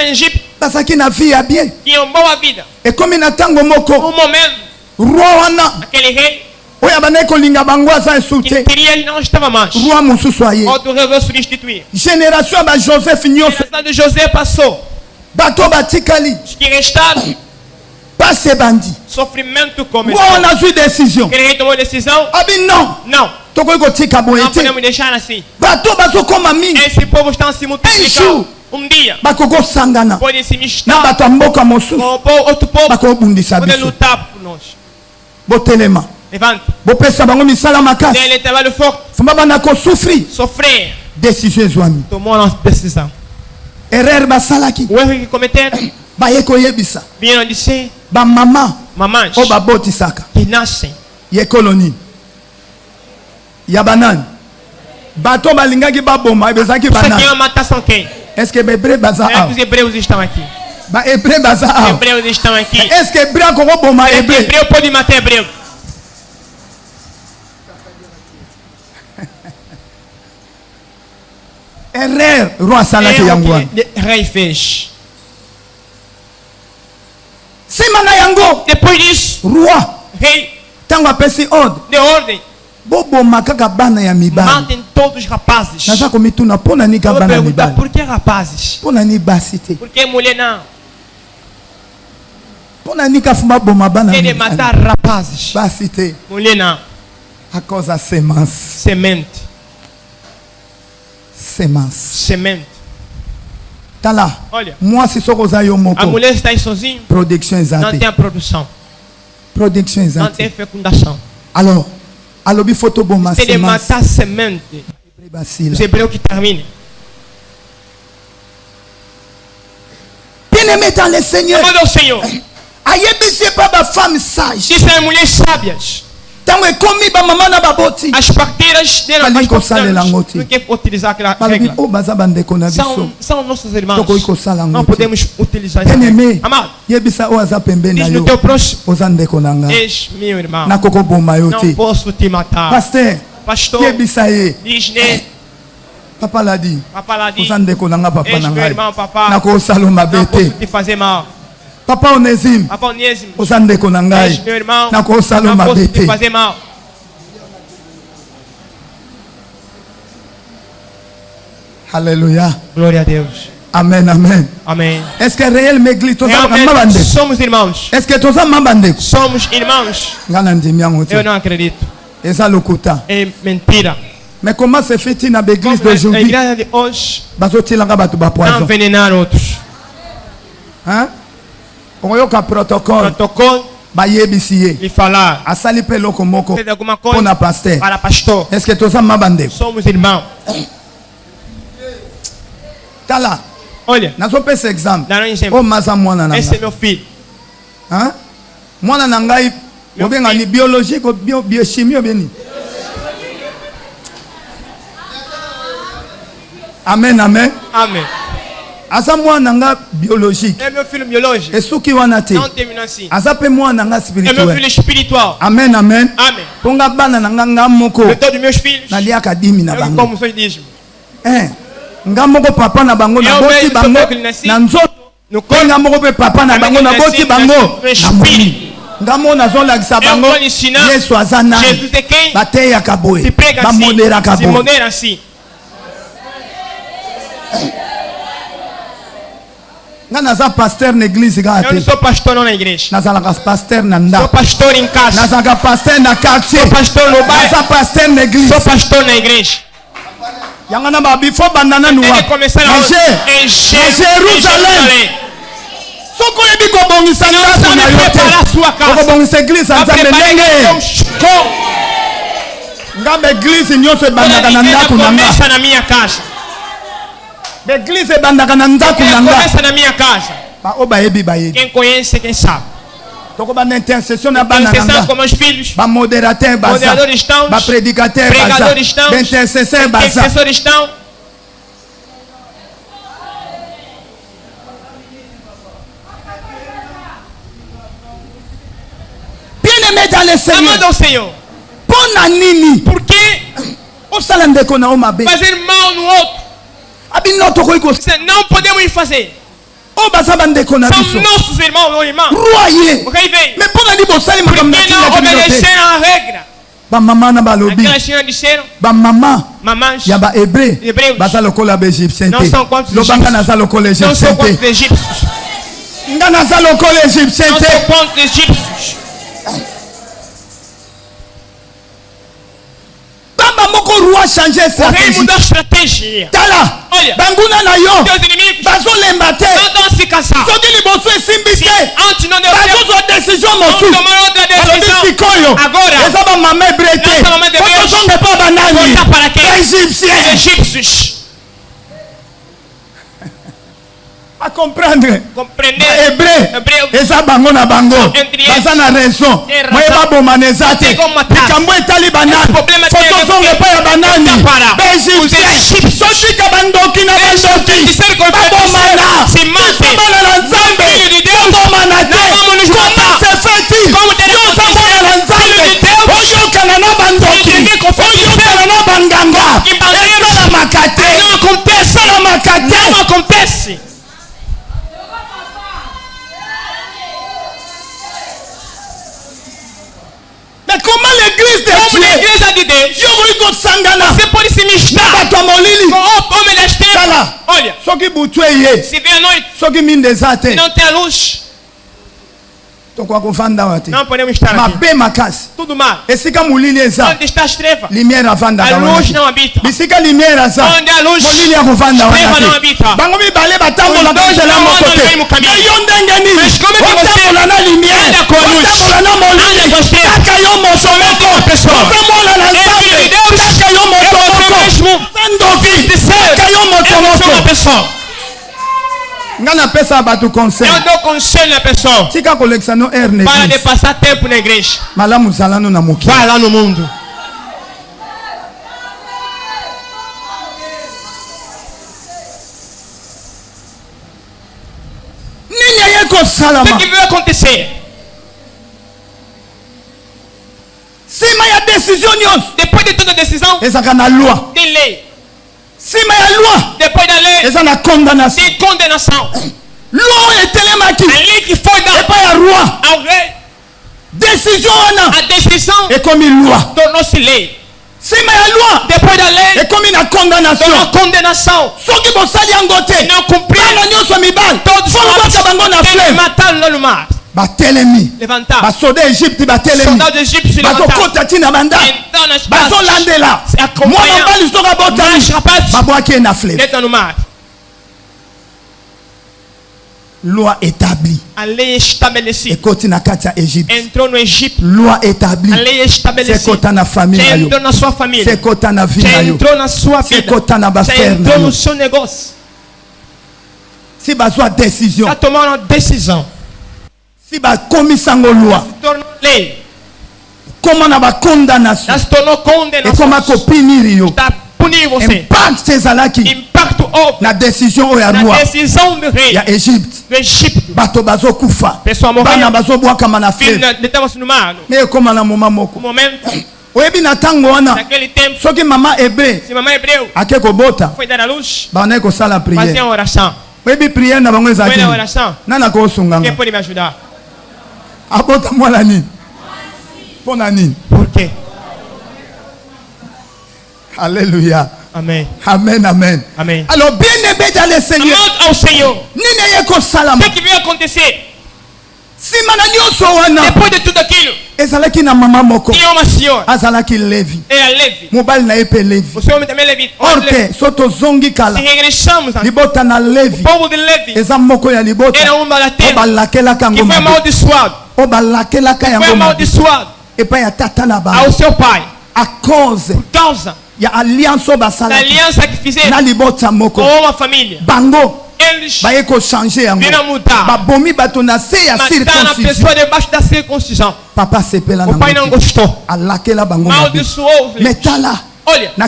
em Egito. Basaki na vie ya bien. Tinham boa vida. E comme na tango moko. Momento. Roi wana. Aquele rei. Oya bana kolinga bango aza insulté. Queria ele não estava mais. Roi mususu aye. Outro rei veio substituir. Génération ba Joseph nyonso. Geração de José passou. Bato batikali. Os que restaram. Passe bandi. Sofrimento começou. Roi on a pris décision. Aquele rei tomou decisão. Abi não. Não. Não podemos deixar assim. Esse povo está se multiplicando. Um dia pode se misturar com outro povo pode lutar por nós. Levante. Ele trabalha forte. Sofrer. Tomou a decisão. O erro que cometeram. Vieram dizer. Mamães que nascem. Yabanan. Bato balingaki baboma ebezaki banana. Isso aqui é uma matação quem? Est-ce que les Hébreux baza? Os hebreus estão aqui. Hebreus estão aqui. Est-ce que hébreu kokoboma hébreu? Hébreu pode matar hébreu. Erreur, roi salaki yango. Rei fez. Semana yango. Depois disso, roi, rei, tango apesi ordem. De ordem. Bobo makaka bana ya mibali. Matem todos os rapazes. Nasa komituna pona ni ka bana mibali. Por que rapazes? Pona ni basite. Por que mulher não? Pona ni ka fuma boma bana. Ele matar rapazes. Basite. Mulher não. A causa semence. Semente. Semente. Tá lá. Olha. Moi se só coisa eu moko. A mulher está aí sozinho. Produção exata. Não tem a produção. Produção exata. Não tem fecundação. Alors, alobi photo boma semence. Ele matar semente. Os hebreus que terminem. Bien-aimé dans le Seigneur. Amado Senhor. Ayebisi pas ba femme sage. Isso é mulheres sábias. As parteiras dela não quer utilizar aquela regra. São nossos irmãos. Não podemos utilizar essa regra. Amado, diz no teu próximo: és meu irmão. Não posso te matar. Pastor, diz-ne. Papa l'a dit. És meu irmão, papá. Não posso te fazer mal. Papa Onésime, osande konangai, na ko saloma bete. Alléluia. Glória a Deus. Amen, amen. Amen. Est-ce que réellement l'église somos irmãos? Est-ce que todos somos irmãos? Eu não acredito. Essa locuta. É mentira. Mais comment se fait-il dans l'église d'aujourd'hui? Envenenar outros. Hein? Oyoka protocole bayebisiye e falar asali pe loko moko pona pasteur para pastor. Est-ce que toza mabande somos irmãos? Tá lá. Olha, nós vamos pensar exame. O maza mwana nanga. Esse é meu filho. Hein? Mwana nanga obenga ni biologique ou biochimie ou beni? Amen, amen. Amen. Asa mwana nga biologique. É meu filho biológico. Esuki wana te. Não termina assim. Asa pe mwana nga spirituel. É meu filho espiritual. Amen, amen. Amen. Ponga bana nga moko. De todos meus filhos. Na lia kadimi na bango. Como foi dízimo. Nga moko papa na bango na boti bango. Na nzoto. Nga moko pe papa na bango na boti bango. Espírito. Nga mona zola gisa bango. Yesu azana. Jesus é quem? Bateya kaboe. Se prega assim. Se modera assim. Eu não sou pastor na igreja. Eu não sou pastor na igreja. Sou pastor em casa. Sou pastor na quartier. Sou pastor no bairro. Sou pastor na igreja. Sou pastor na igreja. Ele começar a em Jerusalém. Só que ele preparar sua casa. Começa na minha casa. L'église começa na minha casa. Quem conhece, quem sabe. Intercessão com meus filhos. Moderadores estão. Pregadores estão. Intercessores estão. Bien-aimé dans le Seigneur. Amado ao Senhor. Por que fazer mal no outro? Não podemos fazer. São nossos irmãos ou irmãs. O rei vem. Por que não obedeceram a regra? Aquelas senhoras disseram. Mamães. Hebreus. Não são quantos egípcios. Não são quantos egípcios. Não são quantos egípcios. O rei mudou a estratégia. Olha, teus inimigos não vão se cansar. Se antes não deu certo, vão tomar outra decisão. Agora, essa mamãe de Deus volta para quem? Egípcios. A compreender hébreu eza bango na bango baza na raison moye babomanezate likambo etali banani fotozonge pa ya banani baegyptien sotika bandoki na bandoki babomana sobala na nzambe Não acontece. Mais comment l'église de Dieu, você pode se misturar com homem das trevas? Olha, se vem a noite, se não tem a luz, não podemos estar aqui. Tudo mal. Onde está as trevas, a luz não habita. Onde a luz, treva não habita. Os dois não andam no mesmo caminho. Mas como é que você anda com a luz, anda com as trevas? Somente uma pessoa. É filho de Deus, é você mesmo. De ser, é só uma pessoa. Eu dou conselho à pessoa. Para de passar tempo na igreja. Vai lá no mundo. O que vai acontecer? Depois de toda a decisão, tem lei. Depois da lei, tem condenação. A lei que foi dada ao rei, a decisão tornou-se lei. Depois da lei, tornou condenação. Não cumpriu, todos mataram lá no mar. Levantar. Soldados egípcios se levantaram. Então nas bases, acompanham. Mas rapazes, dentro no mar. Loi établie. A lei estabelecida. Entrou no Egito. Loi établie. A lei estabelecida. Entrou na sua família. Entrou na sua vida. Entrou no seu negócio. Se basou a decisão. Já tomou uma decisão. Se ba comissão loi. Se tornou lei. Como na ba condamnação. Já se tornou condenação. E como a punir está punir você. Impacto na decisão na decisão do rei. Ya Egipte. Do Egito. Bato bazo kufa. Pessoa morreu. Bana bazo boa kama na fleuve. Estamos no mar. Me como na momamoko. Momento. Oebi na tango wana. Naquele tempo. Só que mamã hebreu. Se mamãe hebreu. Akeko bota. Foi dar a luz. Bana ko sala prière. Fazer uma oração. Oebi prière na bango ezaki. Foi na oração. Nana ko sunganga. Quem pode me ajudar? Abota mwana nini? Pona nini? Por quê? Alléluia. Amém. Amen, amen. Amém. Alors, bien-aimé dans le Seigneur. Amado ao Senhor. O que vai acontecer? Depois de tudo aquilo, tinha uma senhora. Levi. Era Levi. Levi. O seu homem também é Levi. Se regressamos ao povo de Levi, era uma da terra que foi amaldiçoado. Foi amaldiçoado ao seu pai. Por causa da aliança que fizeram com uma família. Eles viram mudar. Mataram a pessoa debaixo da circuncisão. O pai não gostou. Amaldiçoou. Olha, no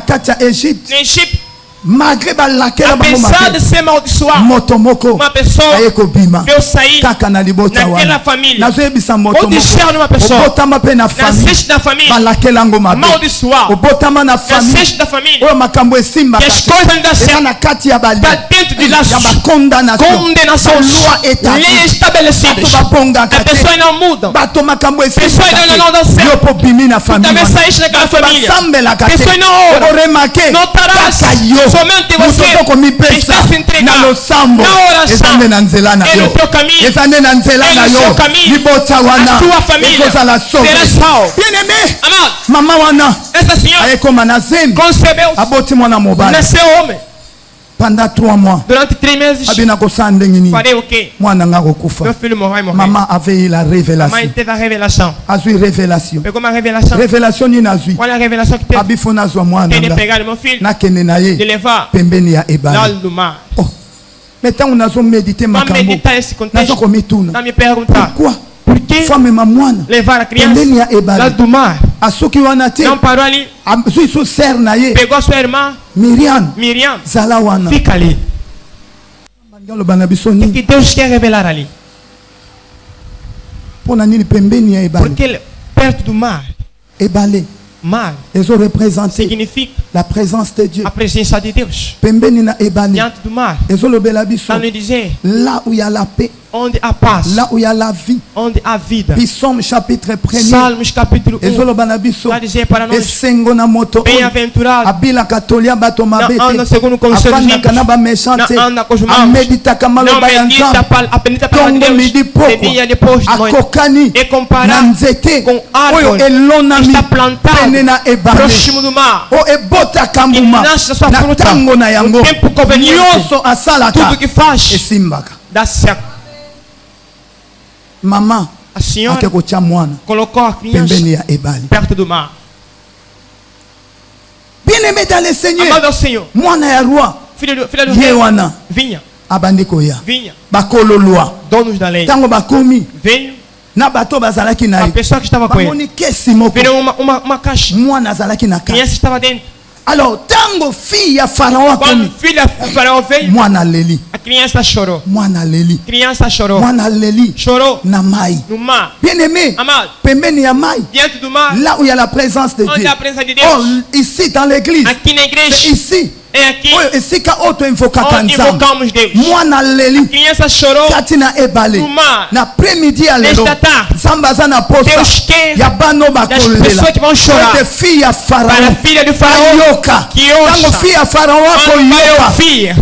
Egito, apesar de ser amaldiçoado, uma pessoa veio sair naquela família. Ou deixar numa pessoa nasceste na família amaldiçoado, nasceste da família que as coisas não dão certo, está dentro de laços, condenação, lei estabelecida. As pessoas não mudam, pessoas ainda não dão certo. Também saíste daquela família, pessoas não oram, não tarás. Somente você está se entregando na oração. É no teu caminho. É no seu caminho. A sua família será salva. Amado, essa senhora concebeu, nasceu homem. Pendant 3 mois. Durante 3 meses. Farei o quê? Meu filho morreu. Maman avait la révélation. Mãe teve a revelação. Azui révélation. Pegou uma revelação. Révélation ni nazui. Qual é a revelação que teve? Abifona zwa mwana. Ele pegar meu filho. De levar. Pembeni ya ebala. Lá do mar. Oh. Maintenant on a médité ma cambo. Méditar esse contexto. Na me perguntar. Pourquoi? Por que levar a criança lá do mar? Não parou ali. Pegou a sua irmã Miriam. Fica ali. O que Deus quer revelar ali? Porque perto do mar, mar significa La présence de Dieu. A presença de Deus. Pembeni na ebani. Diante do mar. Ezolobela biso. Para nos dizer. Là où il y a la paix. Onde há paz. Là où il y a la vie. Onde há vida. Psalm chapitre 1er. Salmos capítulo 1. Ezolobana biso. Vai dizer para nós. Esengo na moto. Bem-aventurado. Abila katolia bato mabete. Não anda segundo o conselho dos ímpios. Não anda com os maus. Não medita para Deus. Tongo midi poko. Akokani. E comparar com árvore que está plantado próximo do mar. O ebota kambuma. E nasce a sua fruta no tempo conveniente. Tudo que faz dá certo. Mama, a senhora colocou a criança perto do mar. Bien-aimé dans le Seigneur. Amado ao Senhor. Mwana ya roi. Filho do rei. Vinha. Abandikoya. Vinha. Bakololwa. Donos da lei. Tango bakomi. Veio. Na bato bazalaki na. A pessoa que estava com ele. Virou uma caixa. Mwana azalaki na caixa. Criança estava dentro. Alors, tango fille ya Pharaon quando filha Faraó veio, mwana leli. A criança chorou. Mwana leli. Criança chorou. Mwana leli. Chorou. Na mai. No mar. Bien-aimé. Amado. Pembeni ya mai. Diante do mar. Là où il y a la présence de Dieu. A presença de Deus. Oh, ici dans l'église. Aqui na igreja. C'est ici. É aqui. Ici ka auto invocaka nzambe. Invocamos Deus. Mwana leli. A criança chorou. Katina ebale. No mar. Na après-midi à l'heure. Zambaza na posa. Deus quer. Ya bano bakolela. Das pessoas que vão chorar. Para filha ya Faraó. Para a filha do Faraó. Yoka. Que ouça. Tango filha ya Faraó akoyoka.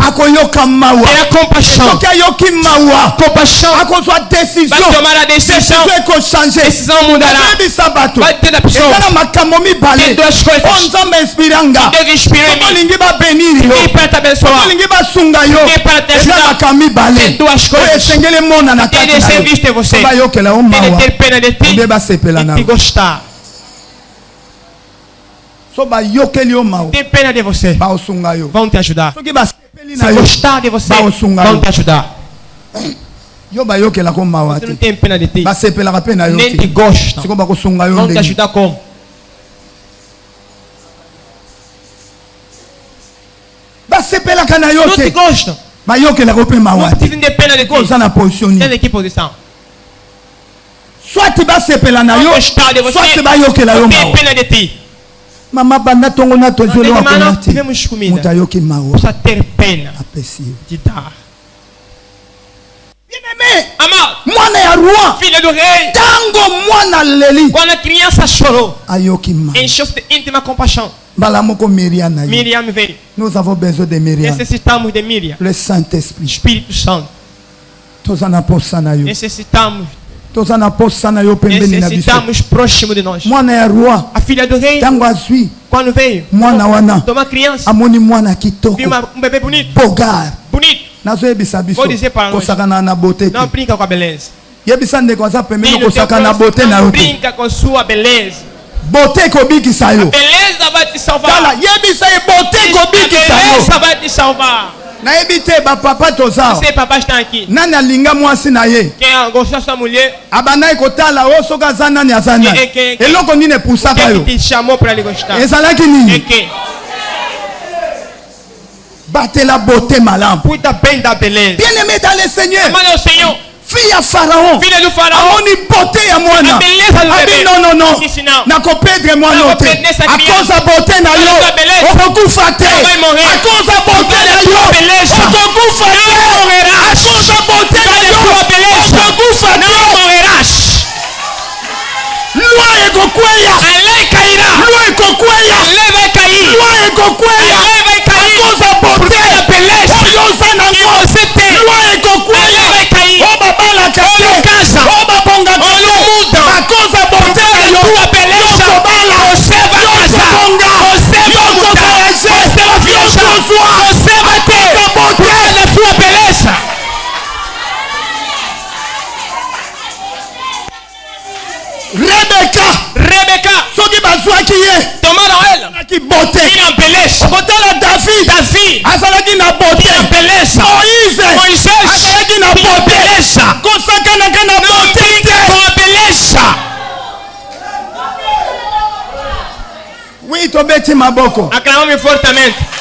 Akoyoka mawa. Terá compaixão. Só que ayoki mawa. Compaixão. Akozwa décision. Vai tomar a decisão. Decisão mudará. Vai ter a pessoa. Tem duas coisas. Deus inspirou em mim. Quem para te abençoar. Quem para te ajudar. Tem duas coisas. Tem de ser visto em você. Tem de ter pena de ti e te gostar. Tem pena de você. Vão te ajudar. Se gostar de você, vão te ajudar. Você não tem pena de ti. Nem te gostam. Vão te ajudar como? Não te gostam. Não te tem pena de ti. Tem que posição. Soit tu vas se peler na yo, soit tu vas yokela yo mawa. Tem pena de ti. Mama banda tongo na tojolo akonati. Tivemos comida. Mutayoki mawa. Precisa ter pena. Apesi. De dar. Bien-aimé. Amado. Mwana ya roi. Filha do rei. Tango mwana leli. Quando a criança chorou. Ayoki mawa. Encheu-se de íntima compaixão. Balamoko Miriam. Miriam veio. Nous avons besoin de Miriam. Necessitamos de Miriam. Le Saint-Esprit. Espírito Santo. Tozana posa na yo. Necessitamos. Necessitamos próximo de nós. A filha do rei. Quando veio. Uma criança. Viu um bebê bonito. Bonito. Vou dizer para nós. Não brinca com a beleza. Não brinca com sua beleza. A beleza vai te salvar. A beleza vai te salvar. Na ebite ba papa toza. Você papa está aqui. Nani alinga mwasi na ye. Quem gosta dessa mulher? Abana ikotala osoka zana ni azana. Eloko nini pusaka yo. Quem te chamou para lhe gostar? Ezalaki nini? Quem? Battez la beauté malam. Cuida bem da beleza. Bien-aimé dans le Seigneur. Amado Senhor. Filha Pharaon. Filha do Faraó. Amoni beauté ya mwana. A beleza do bebê. Non. Nako pedre mwana te. A causa beauté na yo. Okokufa te. A causa beauté na yo. Okokufa te. A causa beauté na yo. Okokufa te. Loi ekokweya. Lei cairá. Loi ekokweya. Lei vai cair. Loi ekokweya. Lei vai cair. A causa beauté da beleza. Oyosa na ngo. Você tem. Loi ekokweya. Lei vai cair. Obabala kase. Casa. Obabonga kase. Muda. A causa beauté na yo. Tua beleza. Você vai casar. Você vai mudar. Você vai viajar. Você vai ter. Cuida da sua beleza. Rebecca. Soki bazwaki ye. Tomaram ela. Qui beauté. Tinha beleza. Botela David. Azalaki na beauté. Tinha beleza. Moisés. Azalaki na beauté. Beleza. Kosakana kana beauté. Com a beleza. Oui, tobeti maboko. Aclamamos fortemente.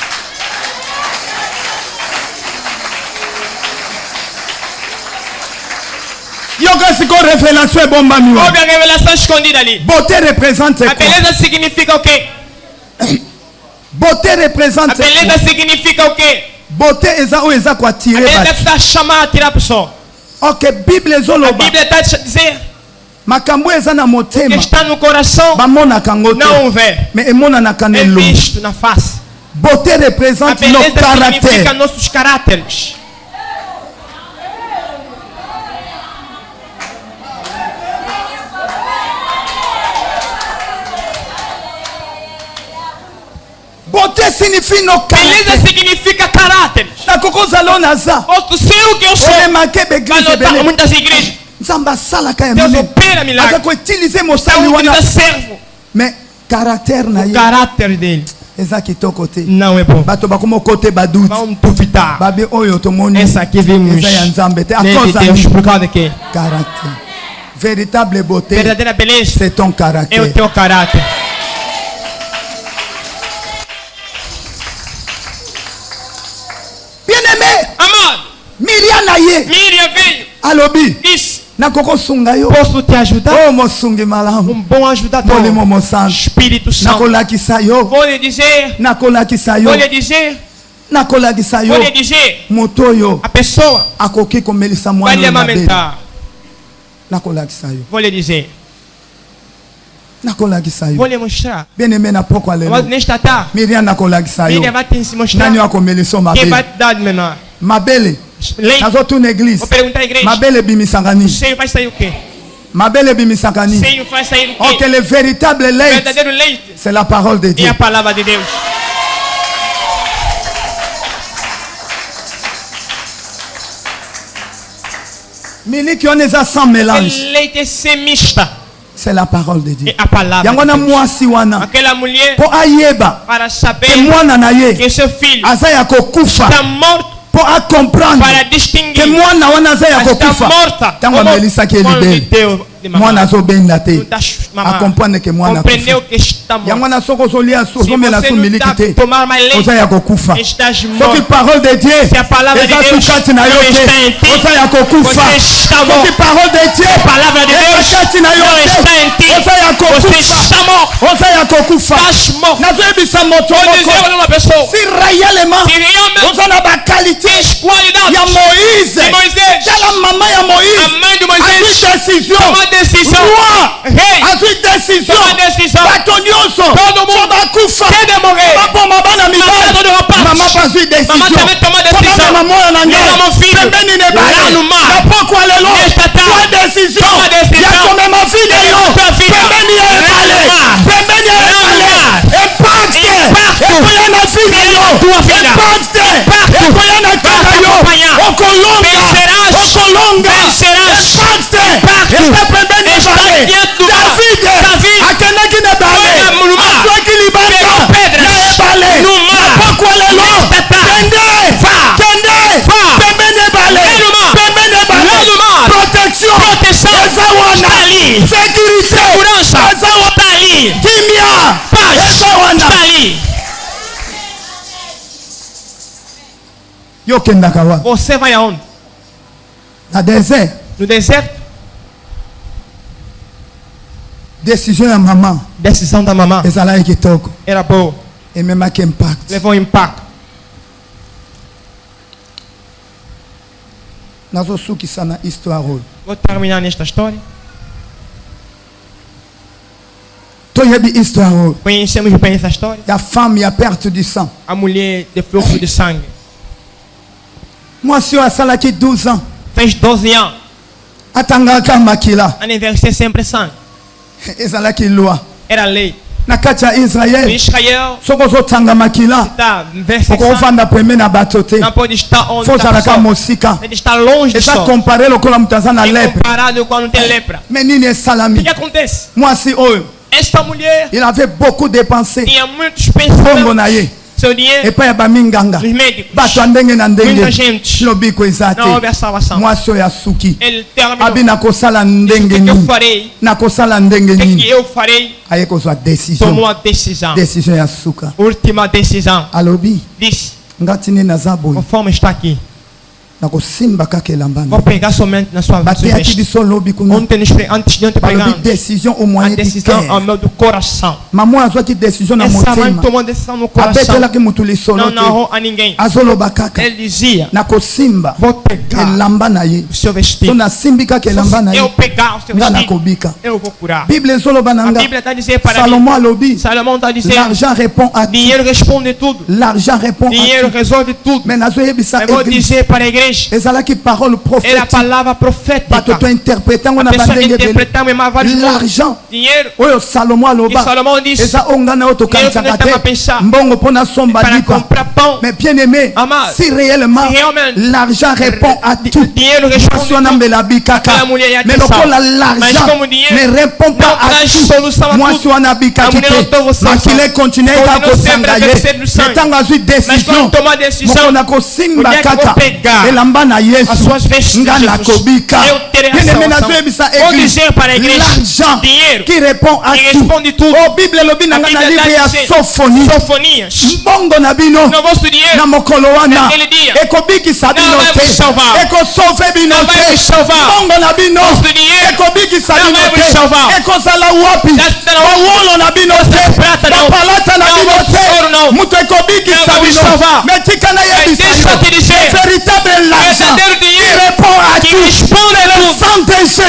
Révélation bomba miwa. Ouve a revelação escondida ali. Beauté représente a beleza significa o quê? Beauté représente. A beleza significa o quê? Beauté eza o eza kwa tirer. A beleza está chamando a tirar a pessoa. Ok, Bible ezoloba. A Bíblia está dizendo. Makambo eza na motema. O que está no coração. Não vê. Mais emona na kanelo. É visto na face. Beauté représente nos caractères. Significa nossos caráteres. Beauté signifie nos caractères. Beleza significa caráter. Na kokozalo naza. Posso ser o que eu sou. Mas muitas igrejas. Deus opera milagres. Deus servo. Mais caractère na o caráter dele. Não é bom. Vamos duvidar. Essa aqui vimos. Deus por causa de quê? Caráter. Véritable beauté. Verdadeira beleza. C'est ton caractère. É o teu caráter. Bien-aimé. Amado. Miriam veio. Alobi. Isso. Posso te ajudar? Bom ajudador. Espírito Santo. Vou lhe dizer. Vou lhe dizer. A pessoa vai lhe amamentar. Vou lhe dizer. Vou lhe mostrar. Mas nesta tarde, Miriam vai te mostrar. Quem vai te dar de menor? Mabele. Vou perguntar à igreja. Mabele bimisangani. Cheio vai sair o quê? Mabele bimisangani. Cheio vai sair o quê? Ok, le véritable leite. Verdadeiro leite. C'est la parole de Dieu. É a palavra de Deus. Miliki oneza sans mélange. Leite sem mista. C'est la parole de Dieu. É a palavra de Deus. Aquela mulher para saber que seu filho está morto. Pour comprendre para distinguir que mwana wana za ya kokufa tango melisa ke libele mwana zo benda te a comprendre que mwana kufa ya mwana soko zolia so mela so miliki te oza ya kokufa soki parole de Dieu eza sukati na yo te oza ya kokufa soki parole de Dieu eza sukati na yo te oza ya kokufa oza ya kokufa nazo ebisa moto moko si réellement oza na ba qualité ya Moïse. La maman ya Moïse. A décision. Roi. A décision. Bato nyonso. Soba kufa. Bapo mabana mibali. Maman pas eu décision. Koma maman ya nanga. Pembeni ne bale. Bapo kwa lelo. Kwa décision. Ya kome ma fille yo. Pembeni ya bale. Pembeni ya bale. Impact. Ekoya na fille yo. Impact. Ekoya na kaka yo. Okolonga. David akendaki na bale azwaki libanda na ebale napokwalelo kende pembeni ebale protection eza wana sécurité eza wana kimia eza wana yokendaka wa você vai aonde? Na désert. No deserto. Décision da mamãe. Decisão da mamãe. Ezalai kitoko. Era boa. E mesmo que impacto. Levou impacto. Nós vamos sukisa na história. Vou terminar nesta história. Conhecemos bem essa história. A femme a perte de sang. A mulher de fluxo de sangue. Moi, si on a ça là qui 12 ans. Fez 12 ans. Atangaka makila. Aniversário sempre sangue. Ezala ki loi. Era lei. Na kati ya Israel. Israel. Soko zo tanga makila. Tá, verset. Oko fanda premier na batote. Não pode estar onde está. Fosa la mosika. Ele está longe de sol. Essa comparé lokola mutazana lepra. Comparado quando tem lepra. Menine é salami. O que acontece? Moi si oyo. Esta mulher. Il avait beaucoup dépensé. Tinha muitos pensamentos. Seu dinheiro. E pa ba minganga. Os médicos. Bato ndenge na ndenge. Muita gente. Lobiko ezate. Não houve a salvação. Moi so ya suki. Ele terminou. Abi na kosala ndenge nini. Eu farei. Na kosala ndenge nini. Que eu farei. Aí kozwa décision. Tomou a decisão. Décision ya suka. Última decisão. Alobi. Disse. Ngatini na zaboy. Conforme está aqui. Vou pegar somente na sua veste. Ontem nos pregamos decisão ao moyen ao meu do coração. Essa mãe tomou decisão no coração. Não a ninguém. Ele dizia: vou pegar o seu vestido. Se eu pegar o seu vestido, eu vou curar. A Bíblia está dizendo para mim. Salomão está dizendo: l'argent répond à tout. Dinheiro responde tudo. L'argent répond Dinheiro à tout. resolve tudo. Eu vou dizer para a igreja. É a palavra profética. A pessoa interpretando l'argent. Dinheiro. Que Salomão disse. Dinheiro que nós estamos a pensar. Para comprar pão. Mais bien aimé, si réellement l'argent répond à tout. Dinheiro responde tudo. Mais l'argent ne répond pas à tout. Moi je suis en habikakité. Mais qu'il est continué à kosangaye. Mais tant que j'ai décision. On a kosimba kata. Elamba na Yesu. Ngana kobika. Bien-aimé na zoebisa église. L'argent qui répond à tout. Oh Bible lobi na ngana livre ya Sophonie. Mbongo na bino. Na mokolo wana. Ekobiki sabino te. Eko sauve bino te. Mbongo na bino. Ekobiki sabino te. Eko sala wapi. Bawolo na bino te. Bapalata na bino te. Muto ekobiki sabino. Metika na yebisa yo. Véritable l'argent qui répond à tout. Le sang de Jésus.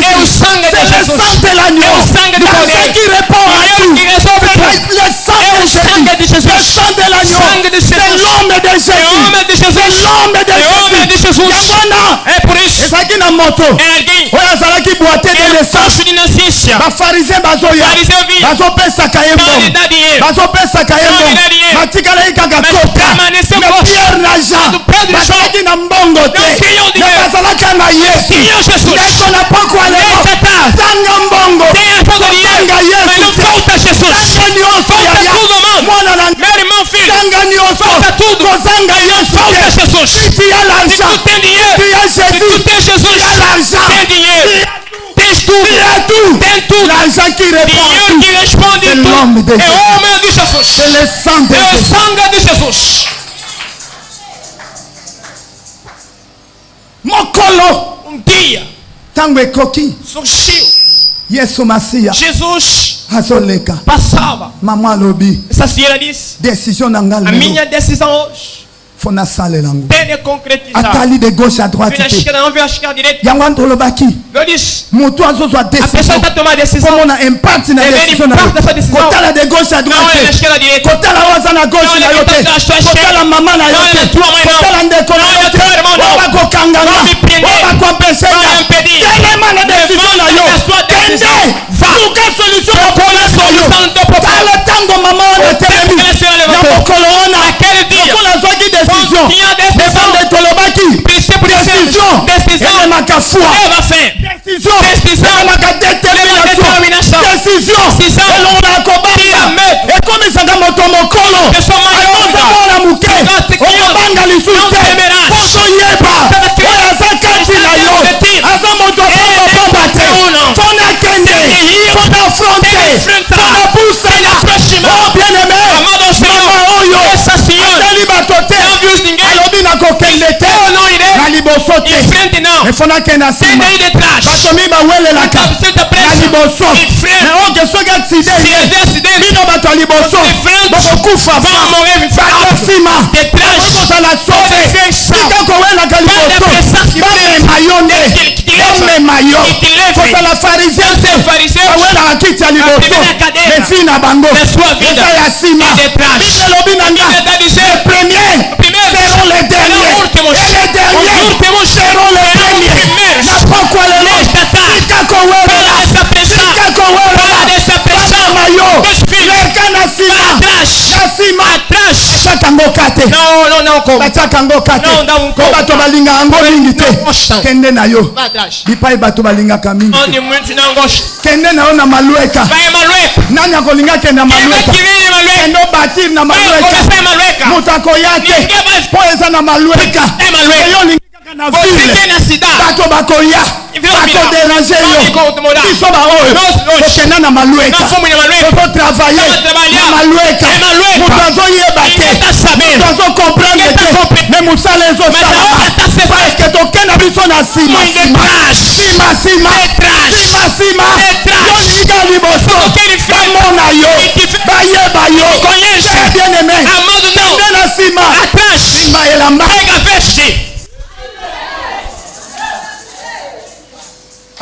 C'est le sang de l'agneau. L'argent qui répond à tout. Le sang de Jésus. Le sang de l'agneau. C'est l'homme de Jésus. C'est l'homme de Jésus. Yabana. Ezaki na moto. Oyo azalaki boite de l'essence. Bafarisien bazoya. Bazopesaka ye mbongo. Bazopesaka ye mbongo. Batikala ye kaka koka. Mais Pierre na Jean. Bazalaki na mbongo te. Mais bazalaka na Yesu. Ndeko na poko alemo. Tanga mbongo. Tanga Yesu te. Tanga nyonso yaya. Mwana na tanga nyonso. Kozanga Yesu te. Si tu as l'argent, tu as Jésus. Tu as l'argent. Tout. L'argent qui répond à tout. C'est l'homme de Jésus. C'est le sang de Jésus. Mokolo. Tango ekoki. Yesu Masiya. Jesus azoleka. Passava. Mama lobi. Essa senhora disse. Décision nangalo. A minha decisão hoje. Fona sale lango. Tem concretizar. Atali de gauche à droite. Vem à esquerda, não vem à esquerda, à direita. Yango lobaki. Eu disse. Mutu azozo a decisão. A pessoa está tomando decisão. Como na empate na decisão. Kotala de gauche à droite. Não é à esquerda, à direita. Kotala waza na gauche na yote. Kotala mama na yote. Kotala ndeko na yote. Waba kokangana. Waba kompensena. Telema na decisão na yo. Kende. Tuka solution na kona soyo. Tala tango mama na telemi. Na mokolo wana. Kona zoki décision. Devant de Tolobaki. Décision. Elle m'a qu'à foi. Décision. Elle m'a qu'à détermination. Décision. Elle on a combattu. Et comme ça dans mon tomokolo. On a mouké. On banga les soutiens. Poso yeba. Oya zakati na yo. Avant mon tomokolo combattre. Fona kende. Fona affronter. Fona pousser. Oh bien aimé. Mama oyo. Atali batote. Alobi na kokende te. Na liboso te. Efona kena sima. Batomi bawelelaka. Na liboso. Na oke soki accident ye. Bino bato liboso. Bokokufa va. Bato sima. Okosala sofe. Tika kowelaka liboso. Bamema yo nde. Bamema yo. Kosala pharisien te. Bawelaka kiti ya liboso. Mefi na bango. Eza ya sima. Bino lobi na nga. Les premiers seront les derniers. Et les derniers seront les premiers. Na pokwa lelo. Tika kowela. Tika kowela. Bamema yo. Leka na sima. Na sima. Batango kate. Batango kate. Bato balinga ango mingi te. Kende na yo. Bipai bato balinga kamingi. Kende na yo na malueka. Nani akolinga kende na malueka. Kendo batir na malueka. Mutako yake. Po eza na malueka. Yo linga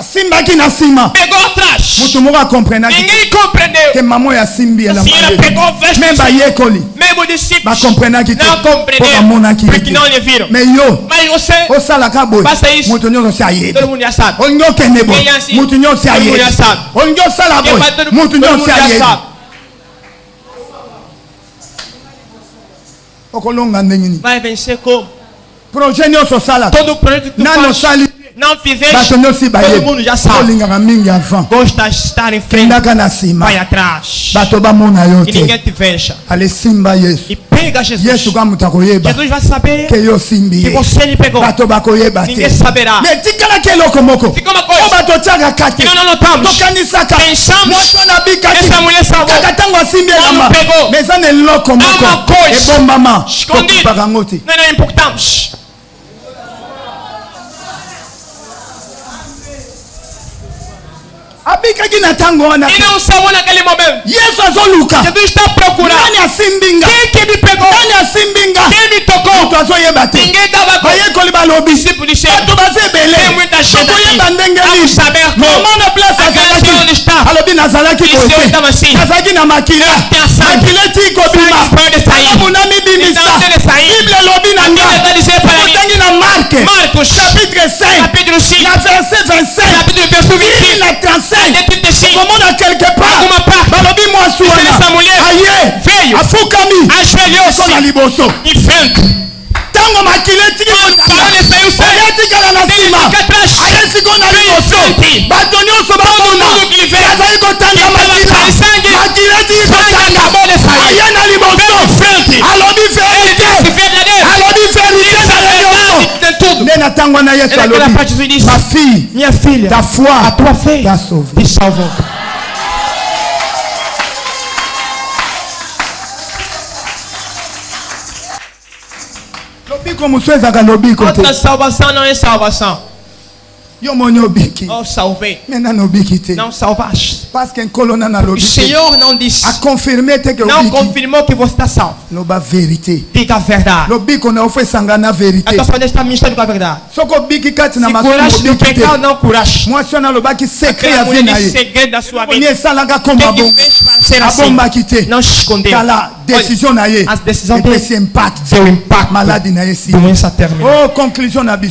Simba qui n'a sima. Mutu moko comprendre que maman ya simbi la même ba yekoli ba comprendre que pour maman qui mais yo o sala ka boy mutu nyo sa yé o nyo kene boy mutu nyo sa yé o nyo sala boy mutu nyo sa yé o kolonga ndengini vai vencer como projet nyo so sala todo projeto que nano sali não fizeste, todo mundo já sabe. Gosta de estar em frente, vai atrás. E ninguém te veja. E pega Jesus. Jesus vai saber que você lhe pegou. Ninguém saberá. Fica uma coisa que nós não notamos. Pensamos que essa mulher salvou. Não pegou. Há uma coisa escondida. Nós não importamos. E não salvou naquele momento. Jesus está procurando. Quem me pegou? Quem me tocou? Ninguém estava com o discípulo de cheio. Tem muita gente aqui. Vamos saber como. Onde está? E o Senhor estava assim. Tem a sangue. Pode sair. Então se ele sair, a Bíblia está dizendo para mim. Marcos capítulo 5 capítulo verso 25. Comment quelque part essa mulher veio, ajoelhou-se em frente. Tango makileti ki olha saiu olhati kala na sima ayesi ko na liboso bato nyonso bakona azali kotanga makileti kotanga aya na liboso alobi verite alobi verite na nyonso nena tango na Yesu alobi ma fille minha filha ta foi a tua fé te salvou. Outra salvação não é salvação. Eu salvei. Não salvaste. O Senhor não disse. Não confirmou que você está salvo. Diga a verdade. A tua família está ministrando com a verdade. Se curaste do pecado, não curaste. Aquela mulher de segredo da sua vida. O que fez para ser assim? Não se escondeu. As decisões deu impacto. Doença terminal.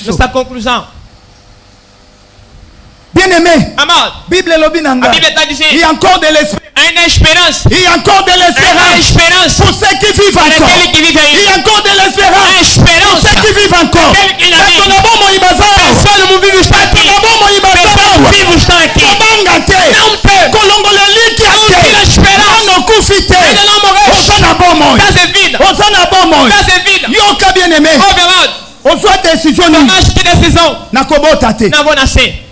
Nossa conclusão. Bien-aimé, Bible está dizendo, il y a encore de l'espérance. Il y a espérance. Il y a encore de l'espérance. Pour ceux qui vivent encore. Il y a encore de l'espérance. Pour ceux qui vivent encore. Personne ne vit aqui.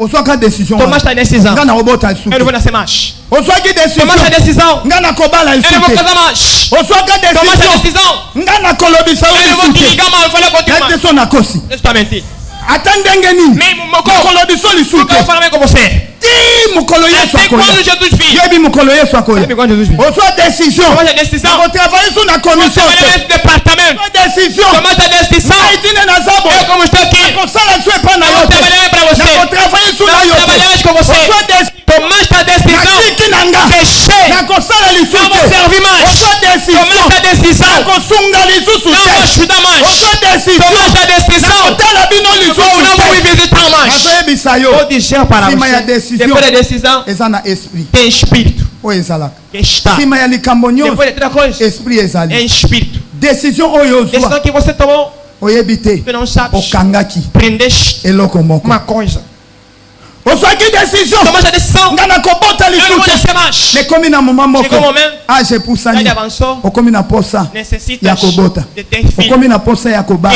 Osoa ka décision. Tomate ta décision. Ngana obota isuke. Eu não vou nascer mais. Osoa ki décision. Tomate ta décision. Ngana kobala isuke. Eu não vou casar mais. Osoa ka décision. Tomate ta décision. Ngana kolobisa isuke. Eu não vou te ligar mais, eu vou continuar. Ete so na kosi. Laisse toi mentir. Atendenge nini? Mesmo moko. Kolobisa isuke. Eu quero falar com você. Ti mukolo Yesu akoya. Quando Jesus vit. Yebi mukolo Yesu akoya. Yebi quando Jesus vit. Osoa décision. Tomate ta décision. Vous travaillez sur la commission. Tomate ta département. Décision. Tomate ta décision. Aitine na zabo. Eu como estou aqui. Kosala sue pa na yote. Trabalhar para você. Vous travaillez sur la yote. Trabalhar com você. Tomate ta décision. Fechei. Na kosala lisuke. Não vou servir mais. Tomate ta décision. Na kosunga lisusu. Não vou estudar mais. Tomate ta décision. Tala bino lisusu. Não vou me visitar mais. Vou dizer para você. Depois da decisão. Tem espírito. Que está. Depois de outra coisa. É espírito. Decisão que você tomou. Tu não sabes. Prendeste uma coisa. Tomaste a decisão. Eu não vou nascer marche. Mais comme il a moment moko. Ah j'ai pour ça. Au comme il a pour ça. Nécessite Yakobota. Au comme il a pour ça Yakoba.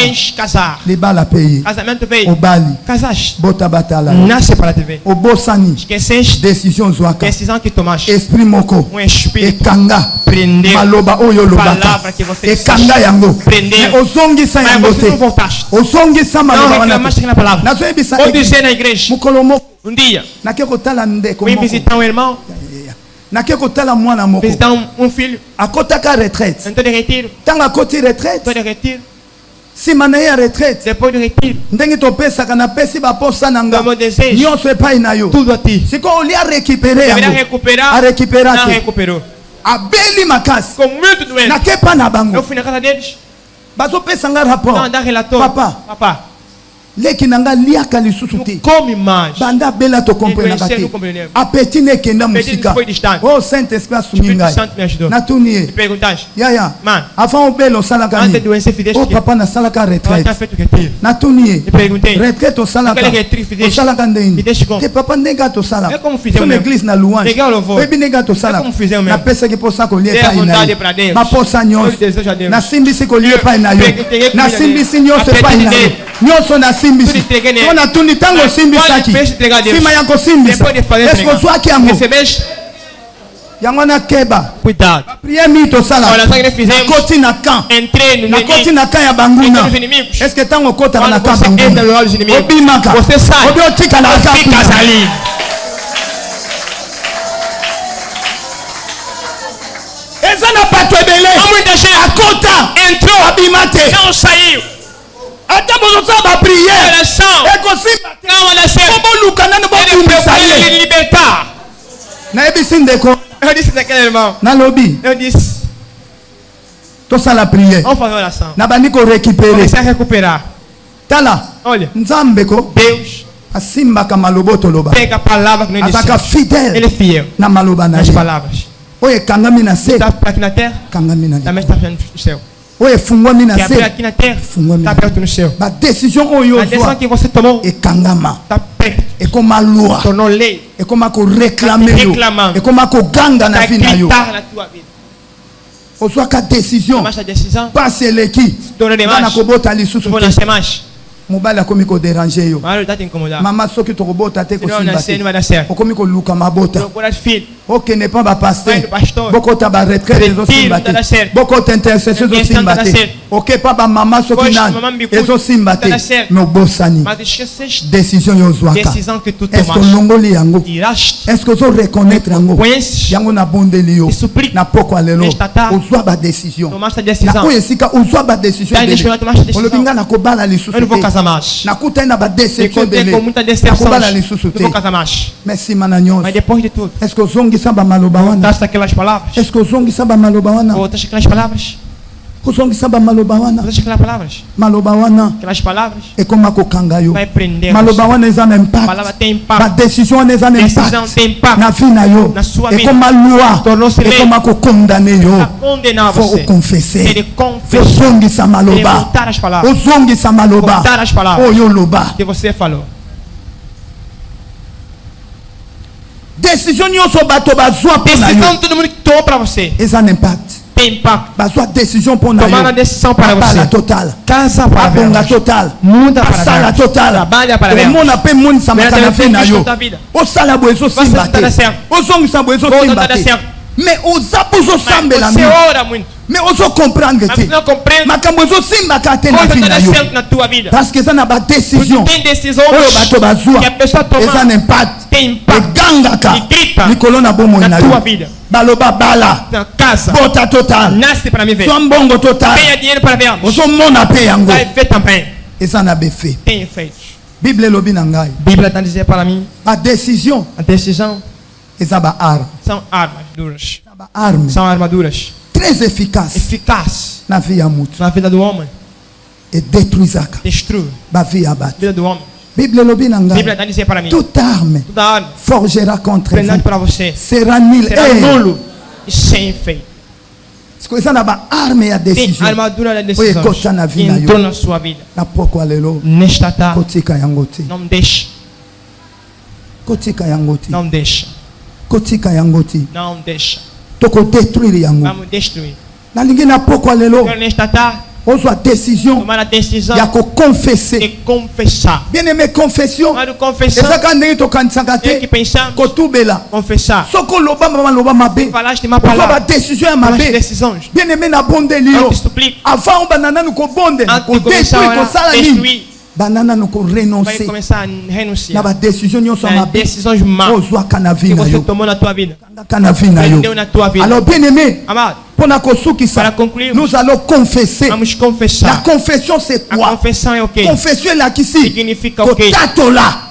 Les balles à payer. Au Bali. Bota batala. Au Bosani. Décision Zwaka. Esprit moko. Et kanga. Maloba oyo lobaka. Et kanga yango. Mais ozongi sa yango te. Ozongi sa maloba na. Na zo ebisa. Mukolo moko. Un dia, nakekotala ndeko moko. Visitar um irmão. Nakekotala mwana moko. Visitar um filho. Akotaka retraite. Então de retiro. Tanga koti retraite. Tô de retiro. Si mana ya retraite. Depois do retiro. Ndenge topesa kana pesi ba posa nanga. Meu desejo. Nyonso epai na yo. Tudo a ti. Siko oli a récupérer yango. Deveria recuperar. A récupérer. Não recuperou. Abeli makasi. Com muito doente. Nakepa na bango. Eu fui na casa deles. Bazo pesa nga rapport. Não, dá relator. Papa. Leki nanga liaka lisusu te. Come mais. Banda bela to comprendre kati. Apeti ne kenda musika. Oh Saint Esprit suminga. Natunie. Perguntas. Ya. Man. Avant belo salaka ni. Oh papa na salaka retraite. Natunie. Retraite to salaka. O salaka ndeni. Te papa ndenga to salaka. Son église na louange. Bebi ndenga to salaka. Na pesa ki posa ko lieka ina. Ma posa nyos. Na simbisi ko lieka ina yo. Na simbisi nyos pa ina yo. Nyos na simbisi. Ona tuni tango simbisaki. Sima yako simbisi. Esko zwaki yango. Yango na keba. Cuidado. Prière mito sala. Koti na kan. Na koti na kan ya banguna. Est-ce que tango kota na kan banguna? Obimaka. Você sai. Obi otika na kan. Fica ali. Eza na pato ebele. Muita gente akota. Entrou. Abimate. Não saiu. Até você vai prier. É possível. Não, ela serve. Como Lucas não pode me libertar. Na ebisindeko. Eu disse daquele irmão. Na lobby. Eu disse. Tô sala prier. Vamos fazer oração. Na baniko récupérer. Comecei a recuperar. Tá lá. Olha. Nzambeko. Deus. Asimba kama loboto loba. Pega a palavra que não disse. Asaka fidèle. Ele é fiel. Na maloba nas palavras. Oye kangami na se. Está aqui na terra. Kangami na. Também está no céu. Oye fungwa mina se. Aqui na terra. Está aberto no céu. A decisão oyo. A decisão que você tomou. E kangama. Está perto. É como a lua. Tornou lei. É como a reclamer. É como a ganga na vida yo. Na tua vida. Oswa ka décision. Passe l'équipe. Bana kobota lisusu. Mobile akomi ko déranger yo. Mama soki to kobota te ko simba. Okomi ko luka mabota. Ok n'est pas ba pasteur. Boko ta ba retraite zo simba te. Boko ta intercession zo simba te. Ok pas ba mama soki nan. Ezo simba te. No bosani. Décision yo zwaka. Est-ce que longoli yango? Est-ce que zo reconnaître yango? Yango na bondeli yo. Na poko lelo. Ozwa ba décision. Na oyesika ozwa ba décision. Olobinga na kobala lisusu. Nakuta na ba déception bele. Nakobala lisusu te. Merci mananyo. Mas depois de tudo. Est-ce que zongi samba maloba wana? Basta aquelas palavras. Est-ce que zongi samba maloba wana? Outras aquelas palavras. Zongi samba maloba wana. Outras aquelas palavras. Maloba wana. Aquelas palavras. E como akokanga yo. Vai prender. Maloba wana eza na impact. Palavra tem impacto. Ba décision eza na impact. Decisão tem impacto. Na vie na yo. Na sua vida. E como a loi. Tornou-se lei. E como akokondane yo. Para condenar você. Faut confesser. Ele confessou. Zongi samba maloba. Voltar as palavras. Zongi samba maloba. Voltar as palavras. Oyo loba. Que você falou. Décision nyonso bato bazwa pour na yo. Decisão todo mundo que tomou para você. Eza un impact. Tem impacto. Bazwa décision pour na yo. Tomar uma decisão para você. La total. Casa para Abonga total. Muda para sala total. Trabalha para ver. Mona pe moun samaka na fe na yo. O sala boezo simba te. O zongi sa boezo simba te. Mais oza bozo sambela mi. Você ora muito. Mais ozo comprendre que não compreende. Makambo zo simba ka te na vida yo. Na tua vida. Parce que ça na ba décision. Tem decisão. O bato bazwa. Que a pessoa toma. Eza un impact. Tem impacto. Ganga ka. Nikolo na bomo na tua vida. Baloba bala. Na casa. Bota total. Nasce para me ver. Sombongo total. Tenha dinheiro para ver. Ozo mona pe yango. Vai ver também. Eza na befe. Tem efeito. Bible lobi na ngai. Bíblia está dizendo para mim. A decisão. A decisão. Eza ba arma. São armas duras. São armaduras. Très efficaces. Eficaz. Na vida muito. Na vida do homem. E détruisaka. Destrui. Ba vie abat. Vida do homem. Bíblia lobi na ngai. Bíblia está dizendo para mim. Toute arme. Toda arma. Forgera contre vous. Para você. Será nul. Será nulo. E sem efeito. Coisa na ba arma e a decisão. Tem armadura da decisão. Entrou na sua vida. Na pouco alelo. Nesta tarde. Kotika yangote. Não deixe. Kotika yangote. Não deixe. kotika yangoti não deixa. toko détruire yango Vamos destruir. na lingi na poko lelo Nesta tarde, ozwa décision tomar a decisão ya ko confesser de confessar. bien aimé confession Mas confessão, ezaka ndenge tokanisaka tem que te pensar, kotubela confessar. soko loba maloba mabe Falaste uma ozwa ba palavra, décision ya falaste mabe decisões. bien aimé na bondeli yo Eu te suplico, avant bana nanu ko bonde antes ko de começar détruire a ko sala destruir, nini bana nanu ko vai renoncer começar a na renunciar. ba décision nyonso Nas mabe decisões más ozwaka na que vie na você yo tomou na tua vida. kangaka na vie na yo Prendeu na tua vida. alors bien aimé Amado, pona kosukisa para concluir, nous allons confesser vamos la confessar. confession c'est A quoi confissão é o quê? confession elakisi Significa o quê? kotatola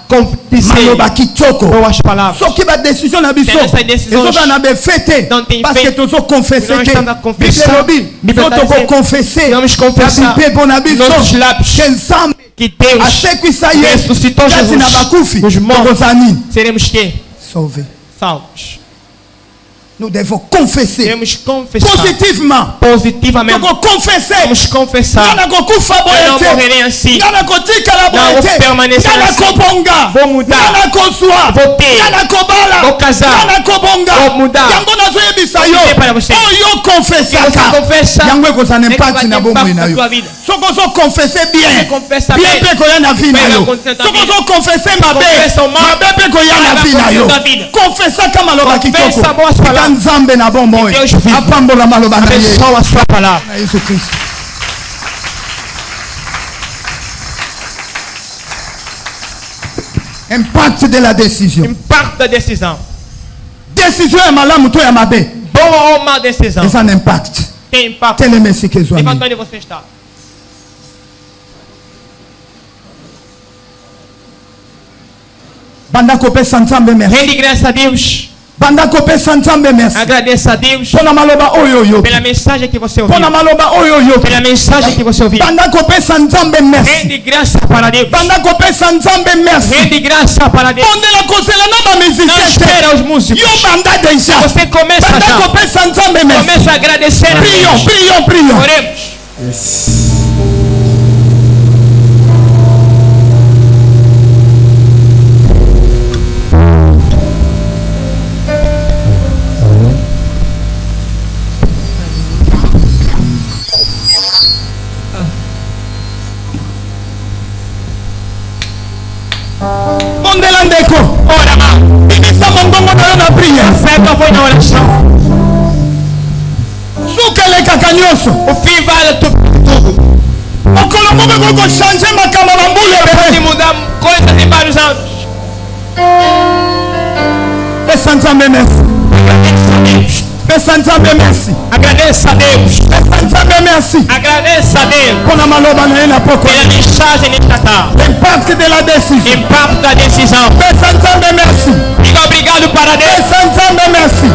Dizer maloba kitoko boas palavras. soki badécision na biso Tendo essas decisões ezoka na befete não tem parce que feito. tozokonfesse Nós te estamos a confessar. bible elobi Bíblia so está dizendo, tokokonfesse vamos confessar na bipepo na biso nossos lábios ke nzambe que Deus asekwisa ye ressuscitou kati na Jesus bakufi dos mortos. tokozala nini Seremos quê? sauvé Salvos. nous devons confesser Devemos confessar positivement positivamente. tokokonfesse Vamos confessar. ngana kokufa Eu boye não te morrerei assim. ngana kotikala Não boye vou te permanecer ngana assim. kobonga Vou mudar. ngana kozwa Vou ter. ngana kobala Vou casar. ngana kobonga Vou mudar. yango nazoyebisa Vou yo dizer para você. oyo Que você confesaka confessa. yango ekozala na é que vai impacte na ter bomoi impacto na na yo tua vida. soki ozokonfesse bien Você confessa bien bem. mpe koya na vi na Bem vai yo acontecer na tua soki vida. ozokonfesse mabe confessa o mal. mabe mpe koya Vai na vi na acontecer yo na tua vida. konfesaka maloba Confessa kitoko boas tika palavras. nzambe na bomoi Deus vive. apambola maloba na ye Abençoa a sua palavra. na yesu kristo impact de la décision Impacto da decisão. décision ya malamu to ya mabe Boa ou má decisão. eza na impact Tem impacto. telema esika ezwami Levanta onde você está. banda kopesa nzambe merci Rende graças a Deus. banda kopesa nzambe merci Agradeça a Deus mpona maloba oyo oyoki pela mensagem que você ouviu. mpona maloba oyo oyoki Pela mensagem que você ouviu. banda kopesa nzambe merci Rende graça para Deus. banda kopesa nzambe merci Rende graça para Deus. bondela kozela na Não bamusicien espera os te músicos. yo banda deja Você começa banda já. kopesa nzambe merci Começa a agradecer a prions Deus. prions prions Oremos. bondela ndeko Ora, mal. bimisa mongongo na yo na priere Certo foi na oração. suka elekaka nyonso O fim vale tudo. mokolo moko ekoki kochange makambo na mbula Pode ebele mudar coisas em vários anos. pesa nzambe merci Agradeça a Deus. pesa nzambe merci Agradeça a Deus. pesa nzambe merci Agradeça a Deus mpona maloba na ye na poko pela mensagem nesta tarde. impact de la décision Impacto da decisão. pesa nzambe merci Diga obrigado para Deus. pesa nzambe merci